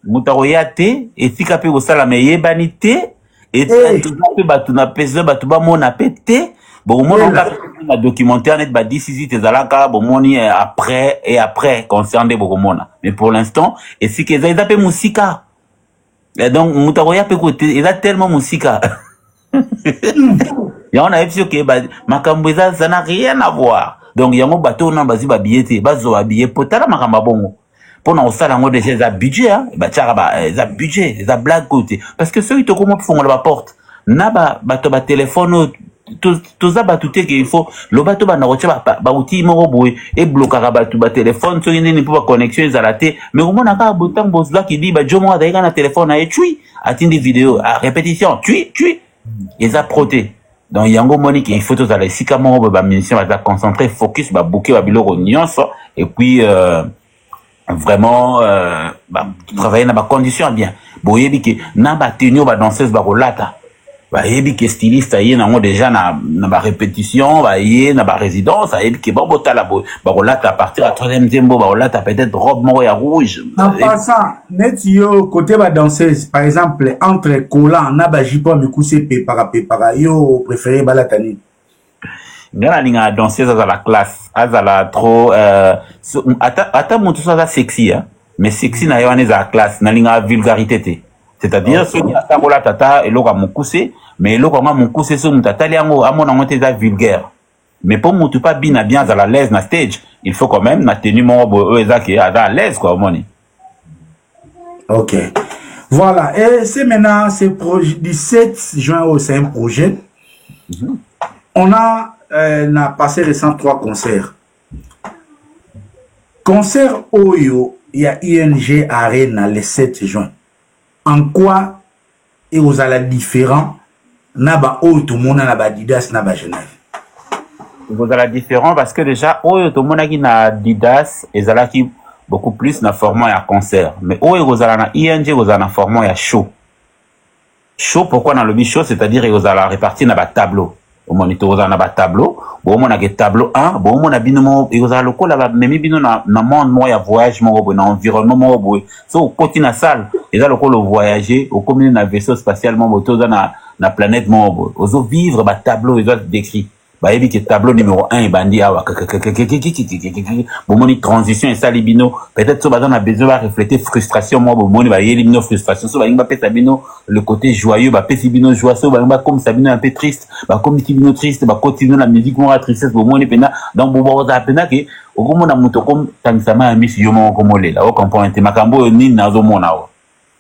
mutaroya te et tika pe gozala mais yebani te et tout pe batu na pesa batu ba mona pété. Bon, moi, on a documentaire net, bah, d'ici, t'es à la cara, bon, mon après, concernant beaucoup de monde. Mais pour l'instant, et si qu'ils ont appelé Moussika. Et donc, Moutaroya peut côté, il a tellement Moussika. Et on a vu que, bah, Makambouza, ça n'a rien à voir. Donc, il y a un bateau, on a basé, bah, billet, bah, zo, billet, potala, Makambabongo. Pour nous, ça, on a déjà budget, hein. Bah, tiens, bah, budget, ça blague côté. Parce que ceux qui te commentent font la porte. na bato ba téléphone toza batu te qu'il faut le bato ba na rocha ba outil moko boy et bloquera batu ba téléphone so nini pour ba connexion ezala te mais au moins aka botang bosla qui dit ba jomo daika na téléphone et tui atindi vidéo à répétition tui eza proté donc yango moni que il faut tous aller sika moko ba mission ba concentrer focus ba bouquet ba biloko nyonso et puis vraiment travailler dans des conditions bien boyebi que na ba tenio ba danseuse ba rolata ba yebi que styliste aye nango déjà na ba répétition ba yé na ba résidence ayebi que bon botala ba rolata à partir à 3e tempo ba rolata peut-être robe moko ya rouge en passant net yo côté ba danseuse par exemple entre Kolan na ba jipo mikuse pepara yo préféré balatani ngana ninga danseuse à la classe azala trop ata mutu ça sexy hein mais sexy na yo aneza classe na linga vulgarité te c'est-à-dire ceux qui attendent la tata et l'autre mukuse mais l'autre mukuse so mutata liango amona ngote za vulgaire mais pour mutu pas bien à la l'aise na stage il faut quand même na tenue mon bo eza qui à l'aise quoi moni. OK. Voilà, et c'est maintenant ce projet 17 juin c'est un projet. On a passé récemment 3 concerts. Concert Oyo, il y a ING Arena le 7 juin. En quoi et vous allez différent naba Oyo tout le monde naba Didas naba Genève. Vous allez différent parce que déjà Oyo tout le monde qui na Didas et zala qui beaucoup plus na format à concert. Mais Oyo vous allez na ING vous allez na format à show. Show pourquoi dans le bi show c'est-à-dire vous allez répartir na ba tableau. Au moniteur vous allez na ba tableau. Bon on a que tableau 1, bon on a bino et vous allez le col là même bino na monde moi ya voyage moi na environnement moi boy. So au côté na salle, et là le col voyager au comme na vaisseau spatialement moto na planète moi boy. Ozo vivre ba tableau ils ont décrit. Bah ebi que tableau numéro 1 et bandi awa bon moni transition et ça libino peut-être so bazana besoin va refléter frustration moi bon moni ba éliminer frustration so ba ngba pesa bino le côté joyeux ba pesa bino joie so ba ngba comme ça bino un peu triste ba comme bino triste ba continuer la musique moi tristesse bon moni pena donc bon za pena que au komona muto comme tanisama misi yo mo komole là au comprendre te makambo ni nazo mona wa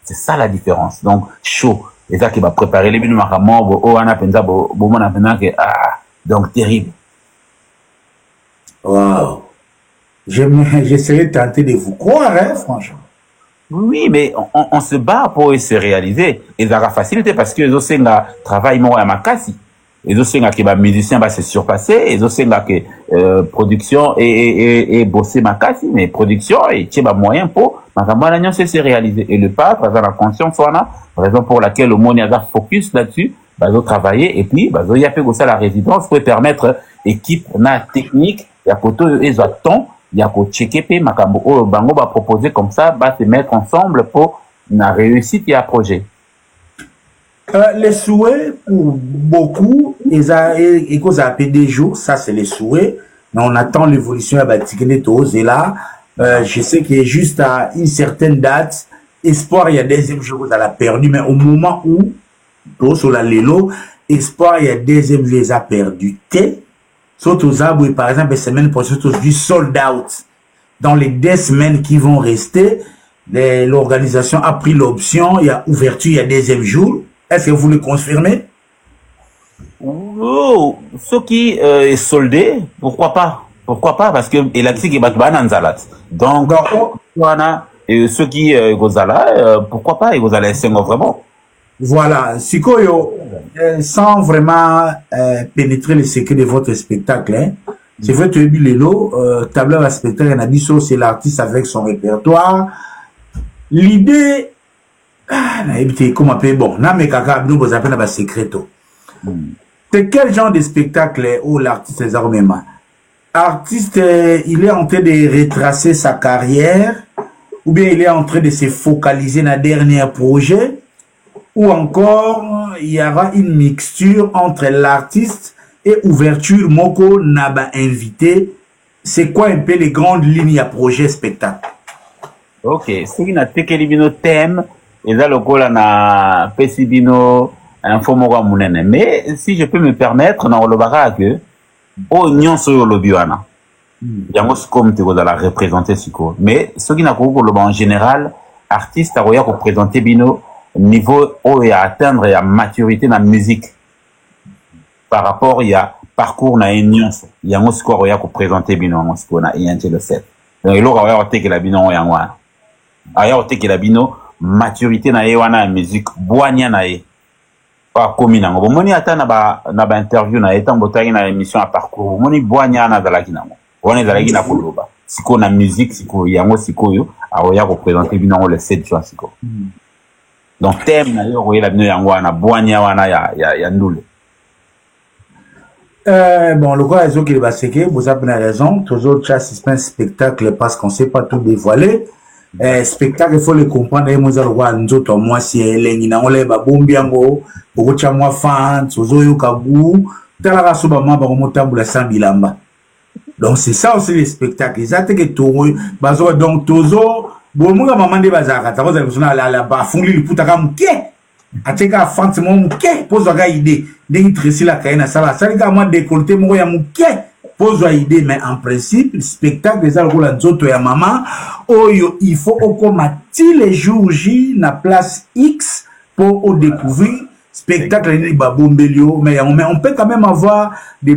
c'est ça la différence donc chaud et ça qui va préparer les bino makambo bo o ana penza bo mona pena que donc terrible. Wow. J'essaierai de tenter de vous croire, hein, franchement. Oui, mais on se bat pour se réaliser. Et ça va faciliter parce que les autres travaillent moins à ma casse. Les autres que les musiciens va se surpasser. Les autres que production et bosser ma casse, mais production et tu as moyen pour ma campagne se réaliser. Et le pas, parce que la conscience, voilà, raison pour laquelle le monde a focus là-dessus. Bazo travailler et puis bazo y a fait ça la résidence pour permettre équipe na technique ya poto et temps y a ko checker pe makambo o bango va proposer comme ça va se mettre ensemble pour na réussite ya projet. Les souhaits pour beaucoup et cause à des jours ça c'est les souhaits mais on attend l'évolution à Batikene Toz et là je sais qu'il est juste à une certaine date espoir il y a deuxième jour vous allez perdu mais au moment où sur la Lelo, espoir, il y a deuxième les a perdu. Surtout Zabou, par exemple, les semaines prochaines, du sold out. Dans les 2 semaines qui vont rester, l'organisation a pris l'option, il y a ouverture, il y a deuxième jour. Est-ce que vous le confirmez? Oh, ce qui est soldé, pourquoi pas? Pourquoi pas? Parce que l'électricité est bateau donc, ceux qui pourquoi pas? Ils vont aller vraiment. Voilà, Sikoyo, sans vraiment pénétrer le secret de votre spectacle, hein, c'est vrai que Lelo, tableau à spectacle, on a dit ça, c'est l'artiste avec son répertoire. L'idée, comment appeler, bon, n'a mais kaka, nous vous appelez un secreto. C'est quel genre de spectacle où l'artiste est armément? Artiste, il est en train de retracer sa carrière, ou bien il est en train de se focaliser dans le dernier projet, ou encore il y aura une mixture entre l'artiste et ouverture moko naba invité. C'est quoi un peu les grandes lignes à projet spectacle? Ok, ce qui n'a pas que thème et là le goal na pesibino info moko munene. Mais si je peux me permettre na olobaka que o nyonso yo lobiwana. Yango comme tu vas la représenter siko. Mais ce qui n'a pas en général artiste a représenter bino niveau où il y a atteindre la maturité dans la musique par rapport il y a parcours na nuance il y a un score il y a pour présenter bino un score na INT le 7 donc il aura avoir que la bino ya ngwana aya ote que la bino maturité na wana musique boanya na e pas comme nango bomoni ata na ba interview na etant botaki na émission à parcours bomoni boanya na zalaki nango wana zalaki na koloba siko na musique siko yango sikoyo aoya ko présenter bino le 7 juin siko donc thème na yo koyela bino yango wana boanya wana ya ndule. Bon, le gars, ils ont qu'il va séquer, vous avez raison. Toujours, c'est un spectacle parce qu'on ne sait pas tout dévoiler. Spectacle, il faut le comprendre. Moi, moi, c'est l'engina, on l'a bombiango, pour que moi fan, toujours yo kabu, talara sobama, baromota boula sambilamba. Donc, c'est ça aussi les spectacles. Ils attendent que tout, bazo, donc, toujours, bon, moi, maman de bazaka, t'as pas besoin la bafouli, le puta comme, ateka fanti mo muke pozo ga idée ndingi tresi la kaina sala salika moi décolleté mo ya muke pozo idée mais en principe spectacle des algo la nzoto ya mama oyo il faut okoma ti les jours J na place X pour découvrir spectacle ni babombelio mais on peut quand même avoir des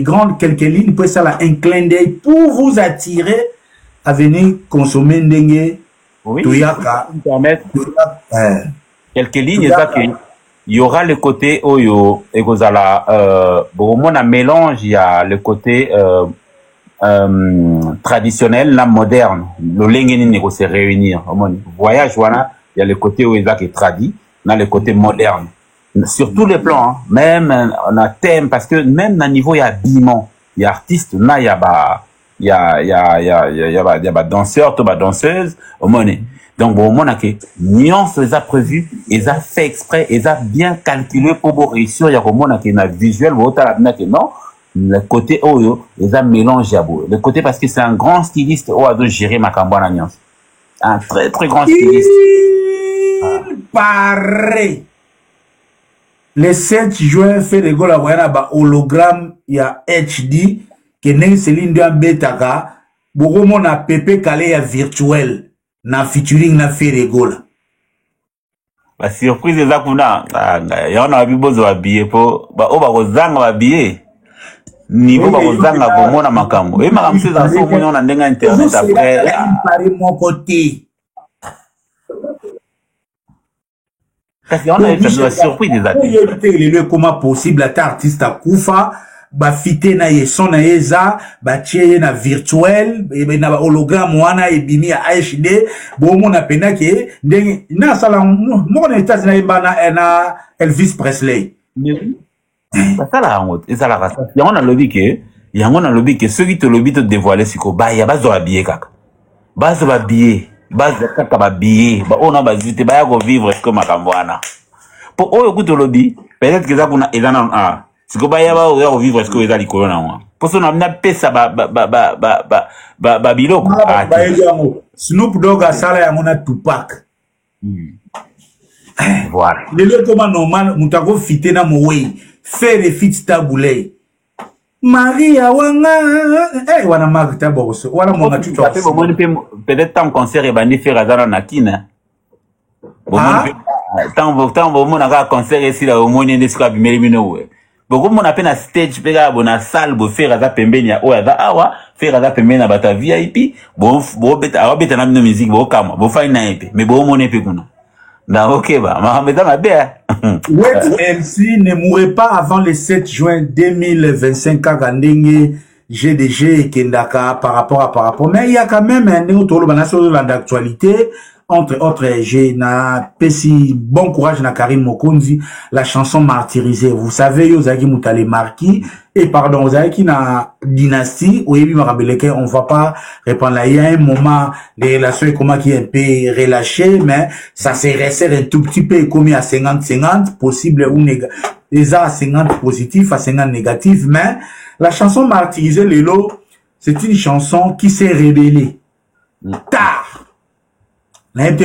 grandes quelques lignes pour ça un clin d'œil pour vous attirer à venir consommer ndenge tuyaka permettre quelques lignes il y aura le côté oyo ekozala bon un mélange il y a le côté traditionnel la moderne le lengeni ne se réunir voyage voilà il y a le côté où est tradit dans le côté moderne sur tous les plans hein. Même on a thème parce que même à niveau il y a habillement il y a artiste là il y a danseurs tout danseuses au monnaie. Donc, bon, on a que nuance les a prévu, ils a fait exprès, ils a bien calculé pour réussir. Il y a comme on a que visuel, non, le côté oyo, ils a mélangé à bout. Le côté parce que c'est un grand styliste, oh, a de gérer ma cambouana nuance. Un très, très grand styliste. Il paraît. Le 7 juin, fait le gola wayana hologramme, il y a HD, que n'est Céline Dion Betaka, beaucoup mon a Pepe Calé virtuel. Na featuring na Ferregola. La surprise est là pour na. Il y en a besoin habillé pour. Ba oba kozanga habillé. Niveau ba kozanga pour mon makambo. Et makambo c'est dans son moyen on ndenga internet après. Par mon côté. Parce qu'on a eu la surprise des artistes. Comment possible la artiste à Koufa. Ba fité na yeson na yeza ba tie na virtuel na hologramme wana ebimi ya HD bo mona pena ke ndenge na sala mo na états na Elvis Presley ba sala ngo ezala ka yango na lobby ke ceux qui te lobby te dévoiler siko ba ya bazo habillé kaka bazo ba billet bazo kaka ba billet ba ona ba zite ba ya ko vivre comme makambo wana pour oyo kuto lobby peut-être que ça kuna ezana ah si vous voulez vivre, est-ce que vous avez dit pour ça, on a pesa biloko. Snoop Dogg a sala ya mona Tupac. Voilà. Le comment normal, mutako fité na mowe. Faire les fit taboulé. Maria wanga, wana magta boso. Wana monga tuto. Peut-être tant concert et bandi faire azana nakina. Tant bon a concert ici là au moins ne sera bimeli bino. Beaucoup mon appelle na stage pega bona salle bo faire za pembeni ya o za awa faire za pembeni na bata VIP bo beta na musique bo kama bo fa na epe mais bo moné pe kuna na OK ba ma meta ma bien. Wet MC ne mourrait pas avant le 7 juin 2025 à Ndenge GDG et Kendaka par rapport mais il y a quand même un autre banation d'actualité. Entre autres, j'ai na Pessi, bon courage na Karim Mokonzi, la chanson martyrisée. Vous savez, Yozaki Moutale Marquis, et pardon, Yozaki na Dynastie, où il on va pas répondre là. Il y a un moment, les relations comment qui est un peu relâché, mais ça s'est resserré un tout petit peu commis à 50-50, possible ou négatif. Les à 50 positifs, à 50 négatifs, mais la chanson martyrisée, Lélo, c'est une chanson qui s'est révélée. Tard! Preuve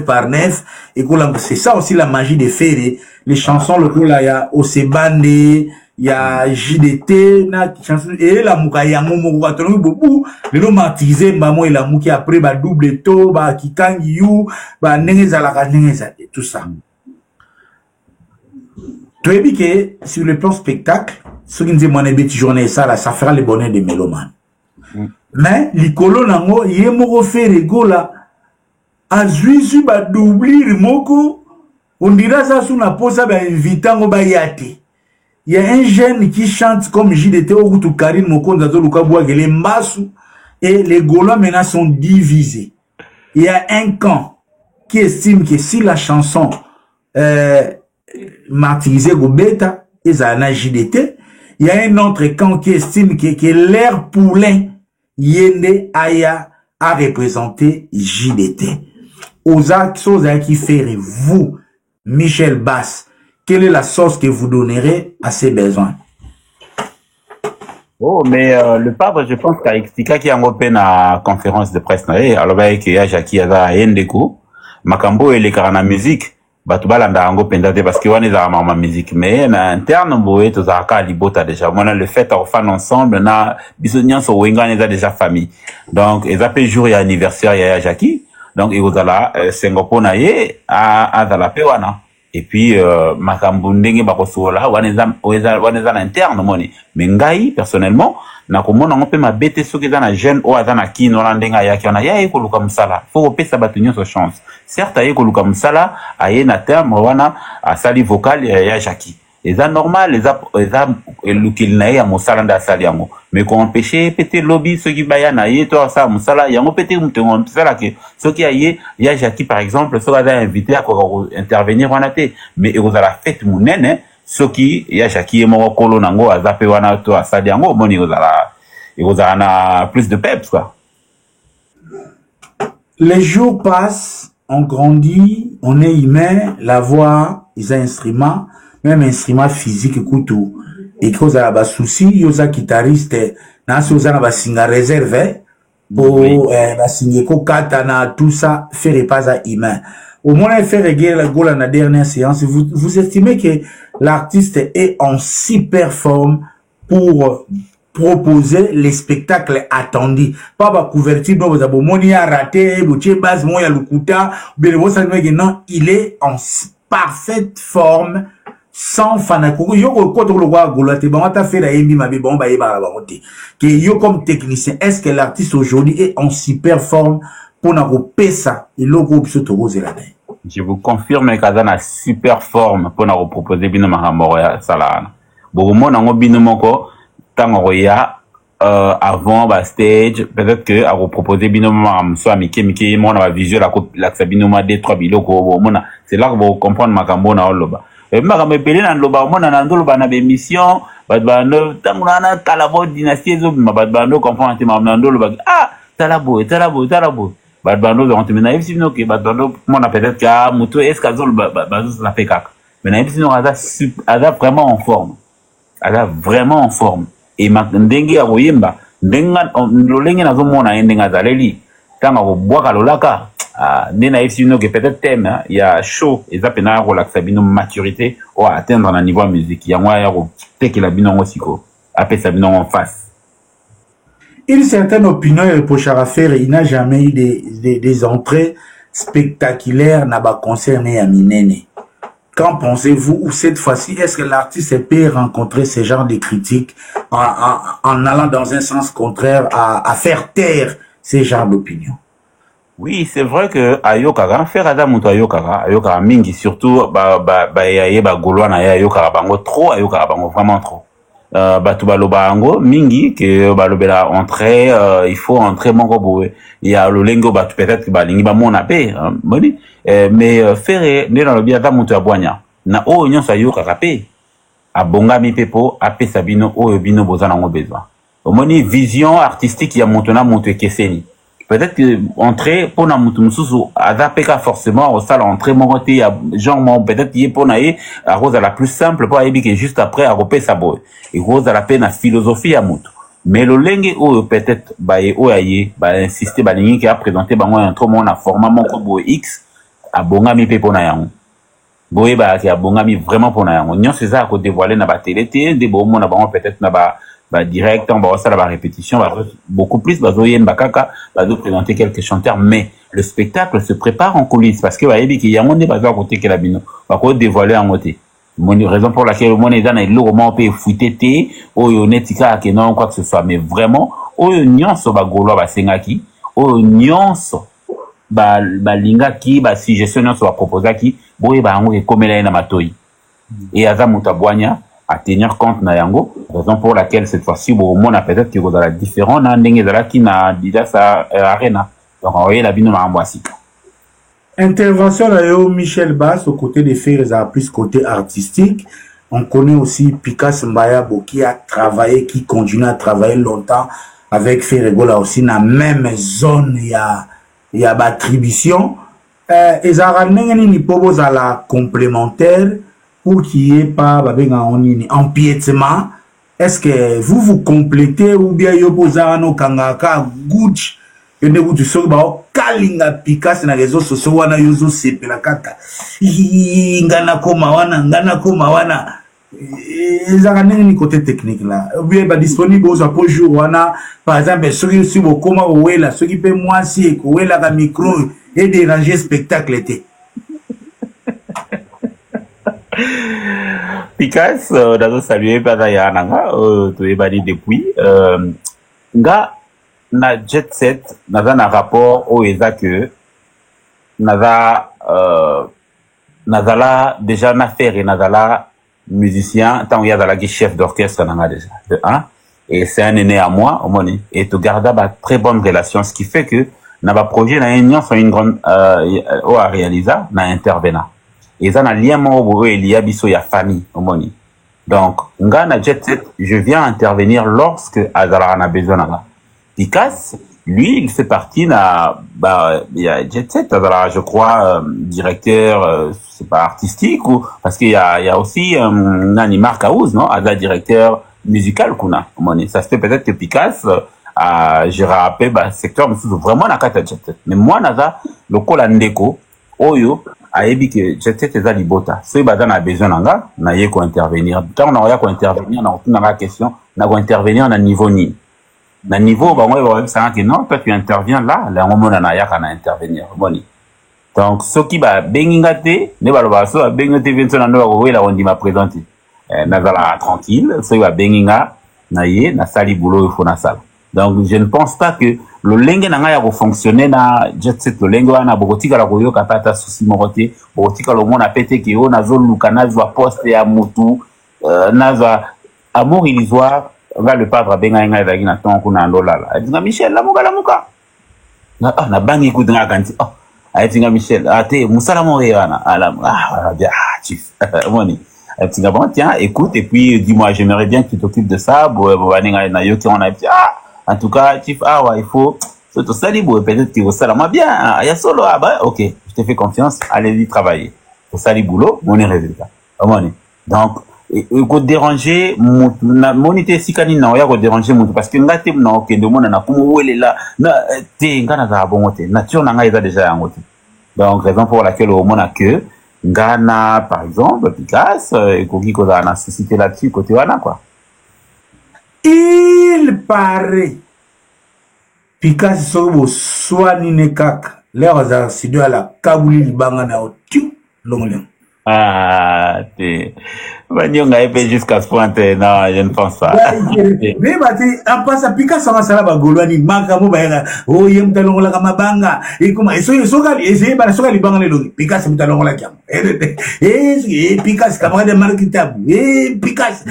par neuf, et c'est ça aussi la magie des Ferré. Les chansons, le coup là, il y a Osebande, il il y a JDT, na chanson, et la mouka yango moko atonomi bobu, le nom martyrisé, maman et la mouki après, ba double to, ba kikangi you, ba nengezalaka nengezalaka, tout ça. Tu as dit que sur le plan spectacle, ce qui nous dit mon petit journée, ça fera le bonheur des mélomanes. Mais, les colons, il y a un fait rigola, à Zuizu, ba doublir moko, on dira ça sous la pose, ba invitant au bayate. Il y a un jeune qui chante comme JDT au Routou Karine Moko Ndazo Lukaboua, les Mbassou, et les Gaulois maintenant sont divisés. Il y a un camp qui estime que si la chanson martyrisée Gobeta et Zana JDT, il y a un autre camp qui estime que l'air poulain Yende Aya a représenté JDT. Aux actes qui fait vous, Michel Basse, quelle est la sauce que vous donnerez à ces besoins? Oh, mais le padre, je pense qu'à expliqué qu'il y a une conférence de presse, alors qu'il y a Jackie Aza Yendeko, Makambo et les carana musique, Batubalanda Ango Pendate parce qu'il y a des ma musique, mais en interne, Boé, tout ça, Libota déjà. Moi, le fait à faire ensemble, na, bisognan so wenga, ils ont déjà famille. Donc, ils appellent jour et anniversaire, il y a Jackie. Donc, ils ont là, Singapour, à la Pewana. Et puis, makambo ndenge bakosola, waneza interne, moni. Mais ngai, personnellement, na komona on peut ma bête soki dans la jeune ou dans la kino ndenga ya kiona ya eko luka musala. Faut que pesa batunyo so chance. Certes, eko luka musala, aye na terme wana a sali vocal ya Jackie. Les a normal, les a lukil na ya musala nda sali yango. Mais qu'on empêcher péter lobby ceux qui baya na ye toi ça musala yango péter mutengo musala que ceux qui aye ya Jackie par exemple, ceux qui a invité à intervenir en até. Mais il la fête munene ceux qui ya Jackie mo kolo nango azape wana to asali yango moni il na plus de peps quoi. Les jours passent, on grandit, on est humain, la voix, les instruments, même instrument physique couteau. Et cause à la souci, yosa guitariste, na soza na basinga réservé, pour basinga ko katana, tout ça, faire pas à humain. Au moins, faire régler la gola la dernière séance, vous estimez que l'artiste est en super forme pour proposer les spectacles attendus. Pas la couverture, non, vous avez moni à rater, vous avez base, moi, le kuta, non, il est en parfaite forme, sans fanako. Yo, quand on le voit, golote, bon, on t'a fait la émi, ma bé, bon, bah, que yo, comme technicien, est-ce que l'artiste aujourd'hui est en super forme pour n'a pas ça, et le groupe se trouve là. Je vous confirme que dans la super forme pour nous proposer bino mahamoroya salana. Beaucoup de gens ont bino moko, tant ya avant stage peut-être que à vous proposer binôme soit Mickey mon a visuel la binôme des 3 biloko mona c'est là que vous comprendre makambo na loba et makambo pelé na loba mona na ndoloba na émission badbando tanguna na talabo dynastie zo badbando comprendre na ndoloba ah talabo badbando ont mené ici no que badbando mona peut-être que muto est-ce qu'azol bazo la fait kaka mais na ici no ada vraiment en forme ada vraiment en forme et ndenge ya koyemba ndenga lolenge nazo mona ndenga zaleli tanga ko bwaka lolaka ndena ifino que peut-être thème ya show eza pena relaxa bino maturité ou atteindre un niveau musique ya ngwa ya ko tekela bino ngosiko apesa bino en face. Une certaine opinion reprochera faire, il n'a jamais eu des entrées spectaculaires n'a pas concerné à Minene. Qu'en pensez-vous, ou cette fois-ci, est-ce que l'artiste peut rencontrer ce genre de critiques en allant dans un sens contraire à faire taire ces genres d'opinions? Oui, c'est vrai que Ayokara, faire Adamuto Ayokara mingi, surtout, Gaulois na Ayokara bango trop, Ayokara bango vraiment trop. Batubaloba bango mingi, que balobela entrer, il faut entrer mon robot. Il y a le lingo batu peut-être que balingi ba mon apé, mais faire né dans le bien Adamuto Aboigna. Na o nyon sa Ayokara pe. Abonga mi pepo, apé sabino o bino bozana ngo besoin. Omoni vision artistique ya montona monte keseni. Peut-être que entrer pour na mutumsusu adapeka forcément au salle entrer mon côté genre mon peut-être y pour naé à rose à la plus simple pour aibi que juste après à repé sa boy et rose à la peine à philosophie à mutu mais le lengue ou peut-être ba e o aye ba insister ba lingi qui a présenté ba moi un trop mon a format mon kobo x a bonga mi pe pour na yango. boye ba ki abongami vraiment pour na yango nyon c'est ça ko dévoiler na ba télé té de bo mona ba peut-être na ba direct on va ça la répétition beaucoup plus ba zo yen ba kaka ba zo présenter quelques chanteurs mais le spectacle se prépare en coulisses parce que ba yebi ki yango ne ba zo côté que la bino ba ko dévoiler en côté mon raison pour laquelle mon est dans le roman peut fouter té o netika que non quoi que ce soit mais vraiment o nyonso ba golo ba sengaki o nyonso ba linga ki ba suggestion nyonso ba proposer ki boye ba yango ekomela na matoi et aza mutabwanya à tenir compte na yango raison pour laquelle cette fois-ci bon on a peut-être que vous avez différent na ndenge zala ki na déjà sa arena donc on voyait la bino na ambasika. Intervention là Michel Bass aux côtés des frères plus côté artistique. On connaît aussi Pikas Mbayabo qui a travaillé, qui continue à travailler longtemps avec Ferregola aussi dans la même zone. Il y a attribution. Et ça ramène à la complémentaire pour qu'il n'y ait pas un empiètement. Est-ce que vous complétez ou bien vous avez un kangaka good? Et vous tu sais kalinga Pikas na réseaux sociaux wana yozo sepela kaka ngana koma wana ezaka ndenge côté technique là bien ba disponible aux pour jour wana par exemple ceux qui bo koma wela ceux qui peut moi si ko wela ka micro et déranger spectacle était Pikas dazo saluer pada ya nanga to ebani depuis nga na jet set naza na rapport au eza que nazala déjà na faire et nazala musicien tant il y a la chef d'orchestre nanga déjà de un et c'est un aîné à moi au moins et tu garda ba très bonne relation ce qui fait que na ba projet na union sont une grande au à réaliser na intervenant et ça na lien mo il y a biso ya famille au moins donc nga na jet set je viens intervenir lorsque azala na besoin nanga. Pikas, lui, il fait partie il y a Jet Set, je crois, directeur, c'est pas artistique ou parce qu'il y a aussi Nani Marcaouz, non, Ada directeur musical kuna. Ça se fait peut-être que Pikas j'ai rappelé secteur mais vraiment na kata Jet Set. Mais moi naza le Kolandeko Oyo a ebi que Jet Set eza libota. So baza na besoin nanga na ye ko intervenir. Quand on a ko intervenir na la question, na ko intervenir na niveau ni. Na niveau ba moi ba ça que non toi tu interviens là on mona na yaka na intervenir boni donc ce qui ba bengingate ne ba ba so bengate vinso na ndo ko wela on dit m'a présenter na zala tranquille so ba benginga na ye na sali boulot il faut na sala donc je ne pense pas que le lenge na nga ya ko fonctionner na jet set le lenge wana bokotika la ko yoka tata souci moroté bokotika lo mona pété ki o na zo lukana zo poste ya mutu na za amour illusoire. Va le padre benga nga dagi na ton kuna ndola la dinga Michel la muka na bangi ku dinga kanti dinga Michel te musala mo yana ala bien chief moni dinga bon tiens écoute et puis dis-moi j'aimerais bien que tu t'occupes de ça banenga na yo qui on a en tout cas chief il faut surtout sali peut-être que ça la bien ya solo OK je te fais confiance allez-y travailler pour sali boulot mon résultat moni donc ko déranger monité sikani na ya ko déranger mutu parce que ngate na okende mona na kumu welela na te ngana za bongote nature na nga eza déjà yango te donc raison pour laquelle au mona que ngana par exemple Pikas ekoki ko na société là-dessus côté wana quoi il paraît Pikas sobo swani ne kaka leo za studio la kabuli libanga na otu longoleng te Banyonga épée jusqu'à ce point, non, je ne pense pas. Mais en passant, Pikas sama sala bagolwani maka mo bayanga o yem talongola kama banga et comment essayer bana soka libanga le Pikas mutalongola kiam Pikas camarade markitabu Pikas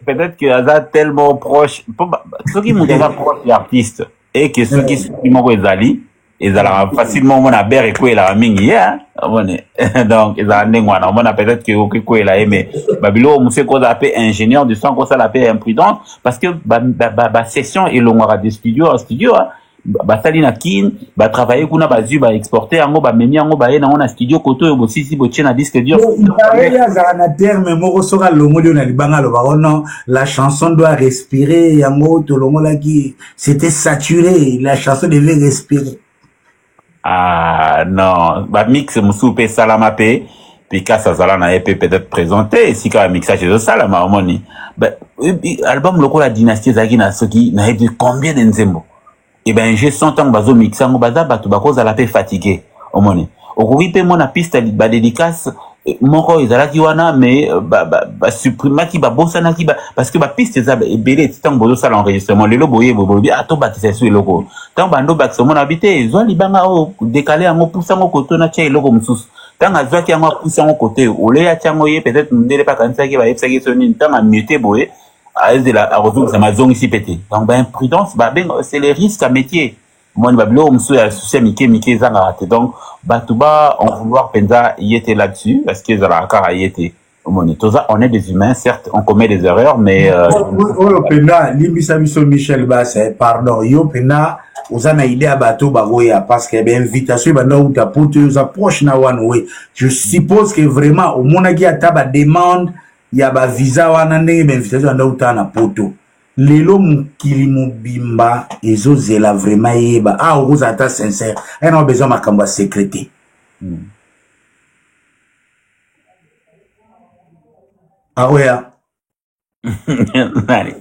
peut-être que Aza tellement proche ceux qui m'ont déjà proche l'artiste et que ceux qui sont ezali ezala facilement mon aber et quoi la mingi donc ezala ndengwana on a peut-être que quoi la aimé babilo monsieur ko appelé ingénieur du son ko ça l'appelle imprudent parce que ba session et longora de studio ba sali na kin ba travailler kuna ba zu ba exporter ango ba memi ango ba yena na studio koto yo bosisi bo tchena disque dur il y a un terme moko soka longo de na libanga lo ba non la chanson doit respirer yango to longo la qui c'était saturé la chanson devait respirer. Ah non, bah mix Moussoupe Salamape, puis Kassazala n'a peut-être présenté, si quand même mixage de Salama, Omoni. Bah, album local la dynastie Zagi na Soki n'a eu combien de Nzembo? Eh ben, j'ai 100 ans bazo mixango baza batu bako za la paix fatigué, Omoni. Okuwi pe mona piste ba dédicace, moko ezala ki wana, mais supprima ki ba bosana ki ba, parce que ba piste za belé tant bozo sala enregistrement lelo boye bobi ato bakisa su eloko tant bando bakisa mona habité zo libanga o décaler ngo poussa ngo koto na tia eloko mususu tant azwa ki ngo poussa ngo côté ole ya tia ngo ye peut-être ndele pa kanisa ki ba yepsa ki soni tant a muté boye a ezela a retour ça ma zone ici pété donc ben prudence ba ben c'est les risques à métier moi ni ba blo musu ya souci mike zanga raté donc batuba on vouloir penza yete là-dessus parce que za la car yete on est des humains, certes, on commet des erreurs, mais... Michel Bass, pardon, yo pena, osana idée à bateau bagoya, parce que ben invitation banda ou ta pote aux approches na one way. Je suppose que vraiment au monagi ata ba demande, ya ba visa wana ndenge ben invitation banda ou ta na poto. Lelo mukili mubimba ezo zela vraiment yeba. Ah, oza ata sincère. On a besoin makamba secrété. Ah ouais.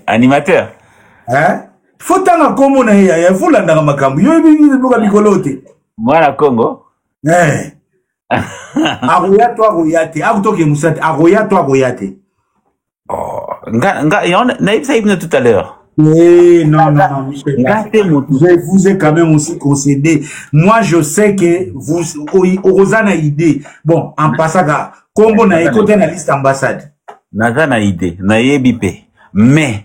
Animateur. Hein? Faut tanga komo na ya fula ndanga makambo. Yo bibi boka bikolote. Mwana Congo. Eh. Agoyate. Akutoke musate. Agoyate. Oh, na ipsa ibne tout à l'heure. Oui, non, Michel. Je vous ai quand même aussi concédé. Moi, je sais que vous, Rosana idée. Bon, en passant à Combo na écouté la liste ambassade. Nazana idée, na yebipe. Mais,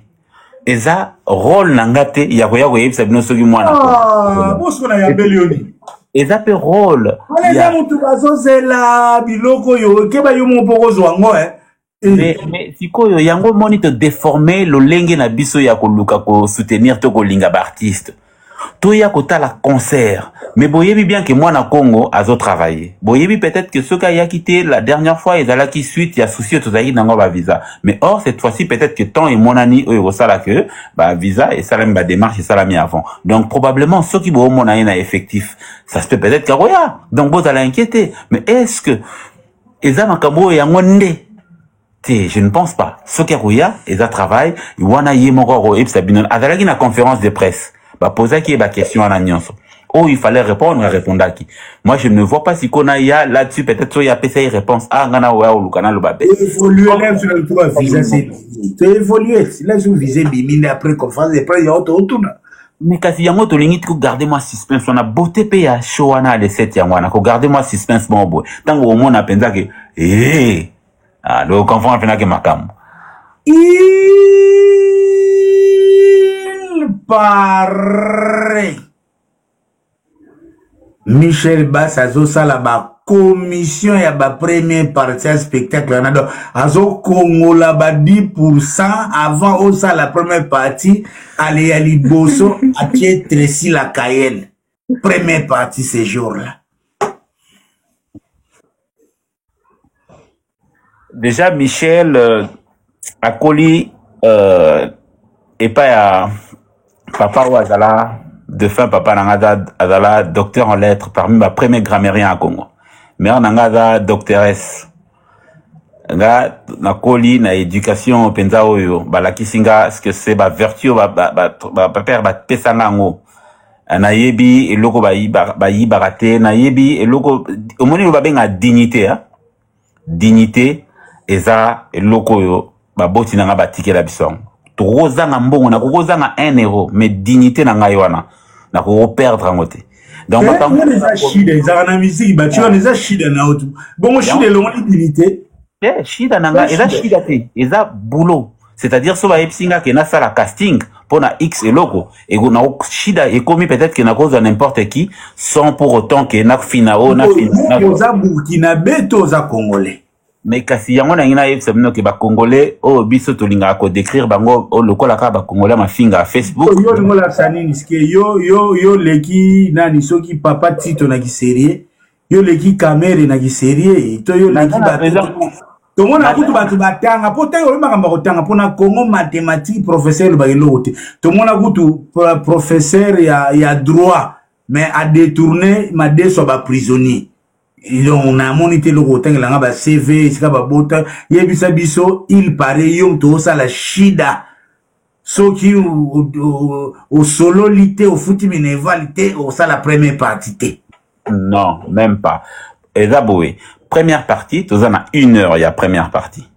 eza rôle nangate ya koya koyeb sabino soki mwana. Ah, bosko na ya belioni. Eza pe rôle. Ya mutu bazozela biloko yo keba yo mopoko zwango Mais sikoyo yango moni te déformer lo lenge na biso ya koluka ko soutenir to ko linga ba artiste. To ya kota la concert. Mais boyebi bien que moi na Congo azo travailler. Boyebi peut-être que ceux qui a quitté la dernière fois ils allaient qui suite il y a souci to zaï nango ba visa. Mais or cette fois-ci peut-être que tant et mon ani eux sala que ba visa et ça ba démarche et ça l'a mis avant. Donc probablement ceux qui bo mon na effectif. Ça se peut peut-être qu'aroya. Donc vous allez inquiéter. Mais est-ce que eza makambo yango nde? Je ne pense pas. Ce qui a ils a travaillé, ils wana yemoro et sabinon. Adalaki na conférence de presse. Ba poser qui est ba question à l'agence. Oh, il fallait répondre à répondre à qui. Moi, je ne vois pas si qu'on a là-dessus peut-être qu'il y a PCI réponse. Ah, ngana wa ou lukana lo babe. Évoluer là sur le toit visa c'est. Évoluer là sur viser bimine après conférence de presse il y a autour. Mais kasi yango to lingi ko garder moi suspense on a beauté pe ya show wana le 7 yango ko garder moi suspense bon boy. Tango mo na penza que ah, le confond fait que makam. Il paraît. Michel Bass azo sala ba commission ya ba premier partie spectacle na azo kongola ba 10% avant au ça la première partie aller à liboso à pied Tracy la Cayenne. Première partie ces jours-là. Déjà, Michel a collé et pas à papa Ouazala, de fin papa Nangada Azala, docteur en lettres, parmi ma première grammairien à Congo. Mais on a doctoresse. Nga na koli na éducation penza oyo balaki singa ce que c'est ba vertu père ba pesanga ngo na yebi eloko ba yi barate na yebi eloko omoni ba benga dignité dignité eza eloko yo ba boti na nga batike la bisong to rozanga mbongo na kozanga 1 euro mais dignité na nga yona na ko perdre ngote donc on les a chide za na musique ba tu on les a chide na auto bon chide le dignité shida nanga eza shida te eza boulot c'est-à-dire so ba epsinga ke na sala casting pona X eloko et na shida et commis peut-être que na cause de n'importe qui sans pour autant que na finao na finao za Burkina Beto za Congolais mais kasi yango na ngina yebisa bino ke ba Congolais o biso to linga ko décrire bango o lokola ka ba Congolais ma finga Facebook yo ngola sanini ske yo leki nani soki papa Tito na kiserie yo leki kamere na kiserie to yo leki ba to mona kutu batu batanga pota yo makamba kotanga pona Congo mathématique professeur ba elote to mona kutu professeur ya droit mais à détourner ma dé soit ba prisonnier. Donc on a monité le rotin là nga ba CV sika ba bota yebisa biso il paraît yom to ça la shida so qui au solo lité au foot minévalité au ça la première partie. Non, même pas. Et d'abord, première partie, tu as 1 heure, il y a première partie.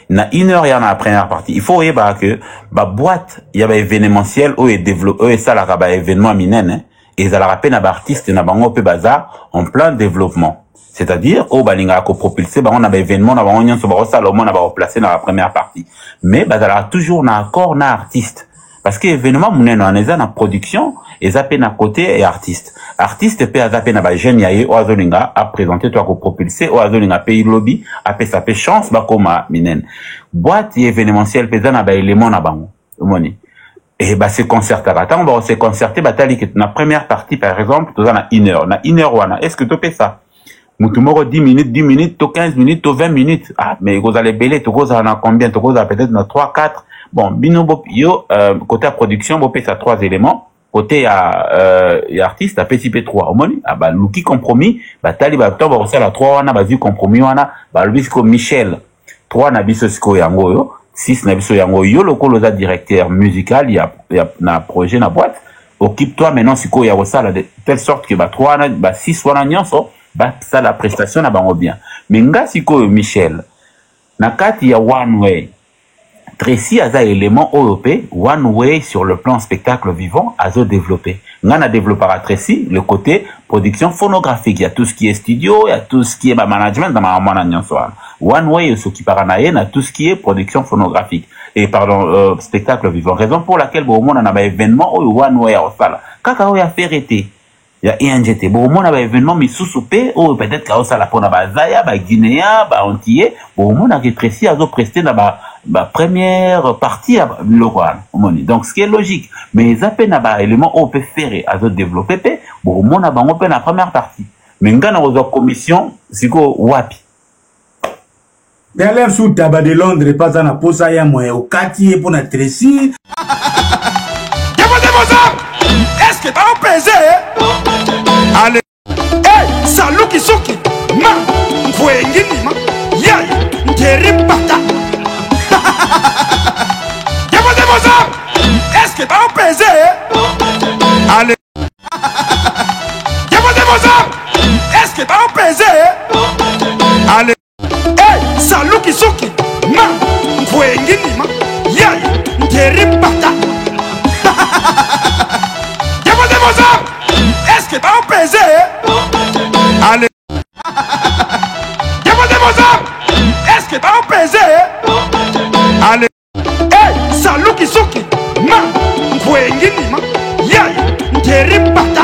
Il y a 1 heure, il y a la première partie. Il faut voir que, boîte, il y a événementiel, où est développé, ça, la événement minène, et ça la rappelle, na artiste, na bango, pe bazar, en plein développement. C'est-à-dire, au balinga, ko propulsé, on a événement, na bango, nyon, so baro, ça, on a replacé dans la première partie. Mais, bazar, toujours, na accord, na artiste. Parce que événement, on est en production, et ça peut na côté et artiste. Artiste peut zappé na ba jeune yaye o azolinga a présenter toi ko propulser o azolinga pays lobby a peut ça peut chance ba koma minen. Boîte événementiel peut na ba élément na bango. Moni. Et bah c'est concerter. Attends, on va se concerter ba tali que na première partie par exemple, tu as 1 heure. Na 1 heure wana. Est-ce que tu peux ça? Moutumoro 10 minutes, to 15 minutes, to 20 minutes. Ah, mais vous allez belé, tu cause na combien? Tu cause peut-être na 3 4. Bon, bino yo côté production, bo peut ça 3 éléments. Côté artiste, à PCP3. Au moins, bah, l'outil compromis, bah, tali, bah, to, bah, aussi, la 3, on a, bah, vu compromis, on a, bah, le bisco Michel. 3, na biso, siko, yango, yo. 6, na biso, yango, yo, le colosa directeur musical, il y a, na projet, na boîte. Occupe-toi, maintenant, siko, ya, ça, de telle sorte que, bah, 3, bah, 6, wana, nyonso, bah, ça, la prestation, na, bango bien. Mais, nga, siko, Michel. Na kati, il y a one way. Tracy a élément OEP, one way sur le plan spectacle vivant, a développé. Ngana développera Tracy, le côté production phonographique. Il y a tout ce qui est studio, il y a tout ce qui est management dans ma soir. One way s'occupera na tout ce qui est production phonographique. Et pardon, spectacle vivant. Raison pour laquelle, bon, on a un événement, one way à Osala. Kaka, a fait arrêter. Il y a INGT. Bon, on a un événement, mais sous-soupé, ou peut-être qu'à Osala, pour na Zaya, Guinéa, Antillais. Bon, on a Tracy a presté na première partie à l'oral. Donc, ce qui est logique. Mais ils appellent un élément on peut faire à développer. Bon, on a la première partie. Mais on a une commission, c'est quoi, wapi. D'ailleurs, sous tabac de Londres, pas dans la pose à moi, au quartier pour notre Tracy. Est-ce que t'as pesé? Allez. Hey, salut Kisuki. Ma, Fouengini, ma. Yay, Teripata. Est-ce que t'as pesé? Allez. Est-ce que t'as pesé? Allez. Hey, salut Kisuki. Ma, Fouengini, ma. Yay, Teripata. Est-ce que t'as pesé? Allez. Est-ce que t'as pesé? Allez. Hey, salut Kisuki. Ma, Fouengini, ma. Yay, Teripata.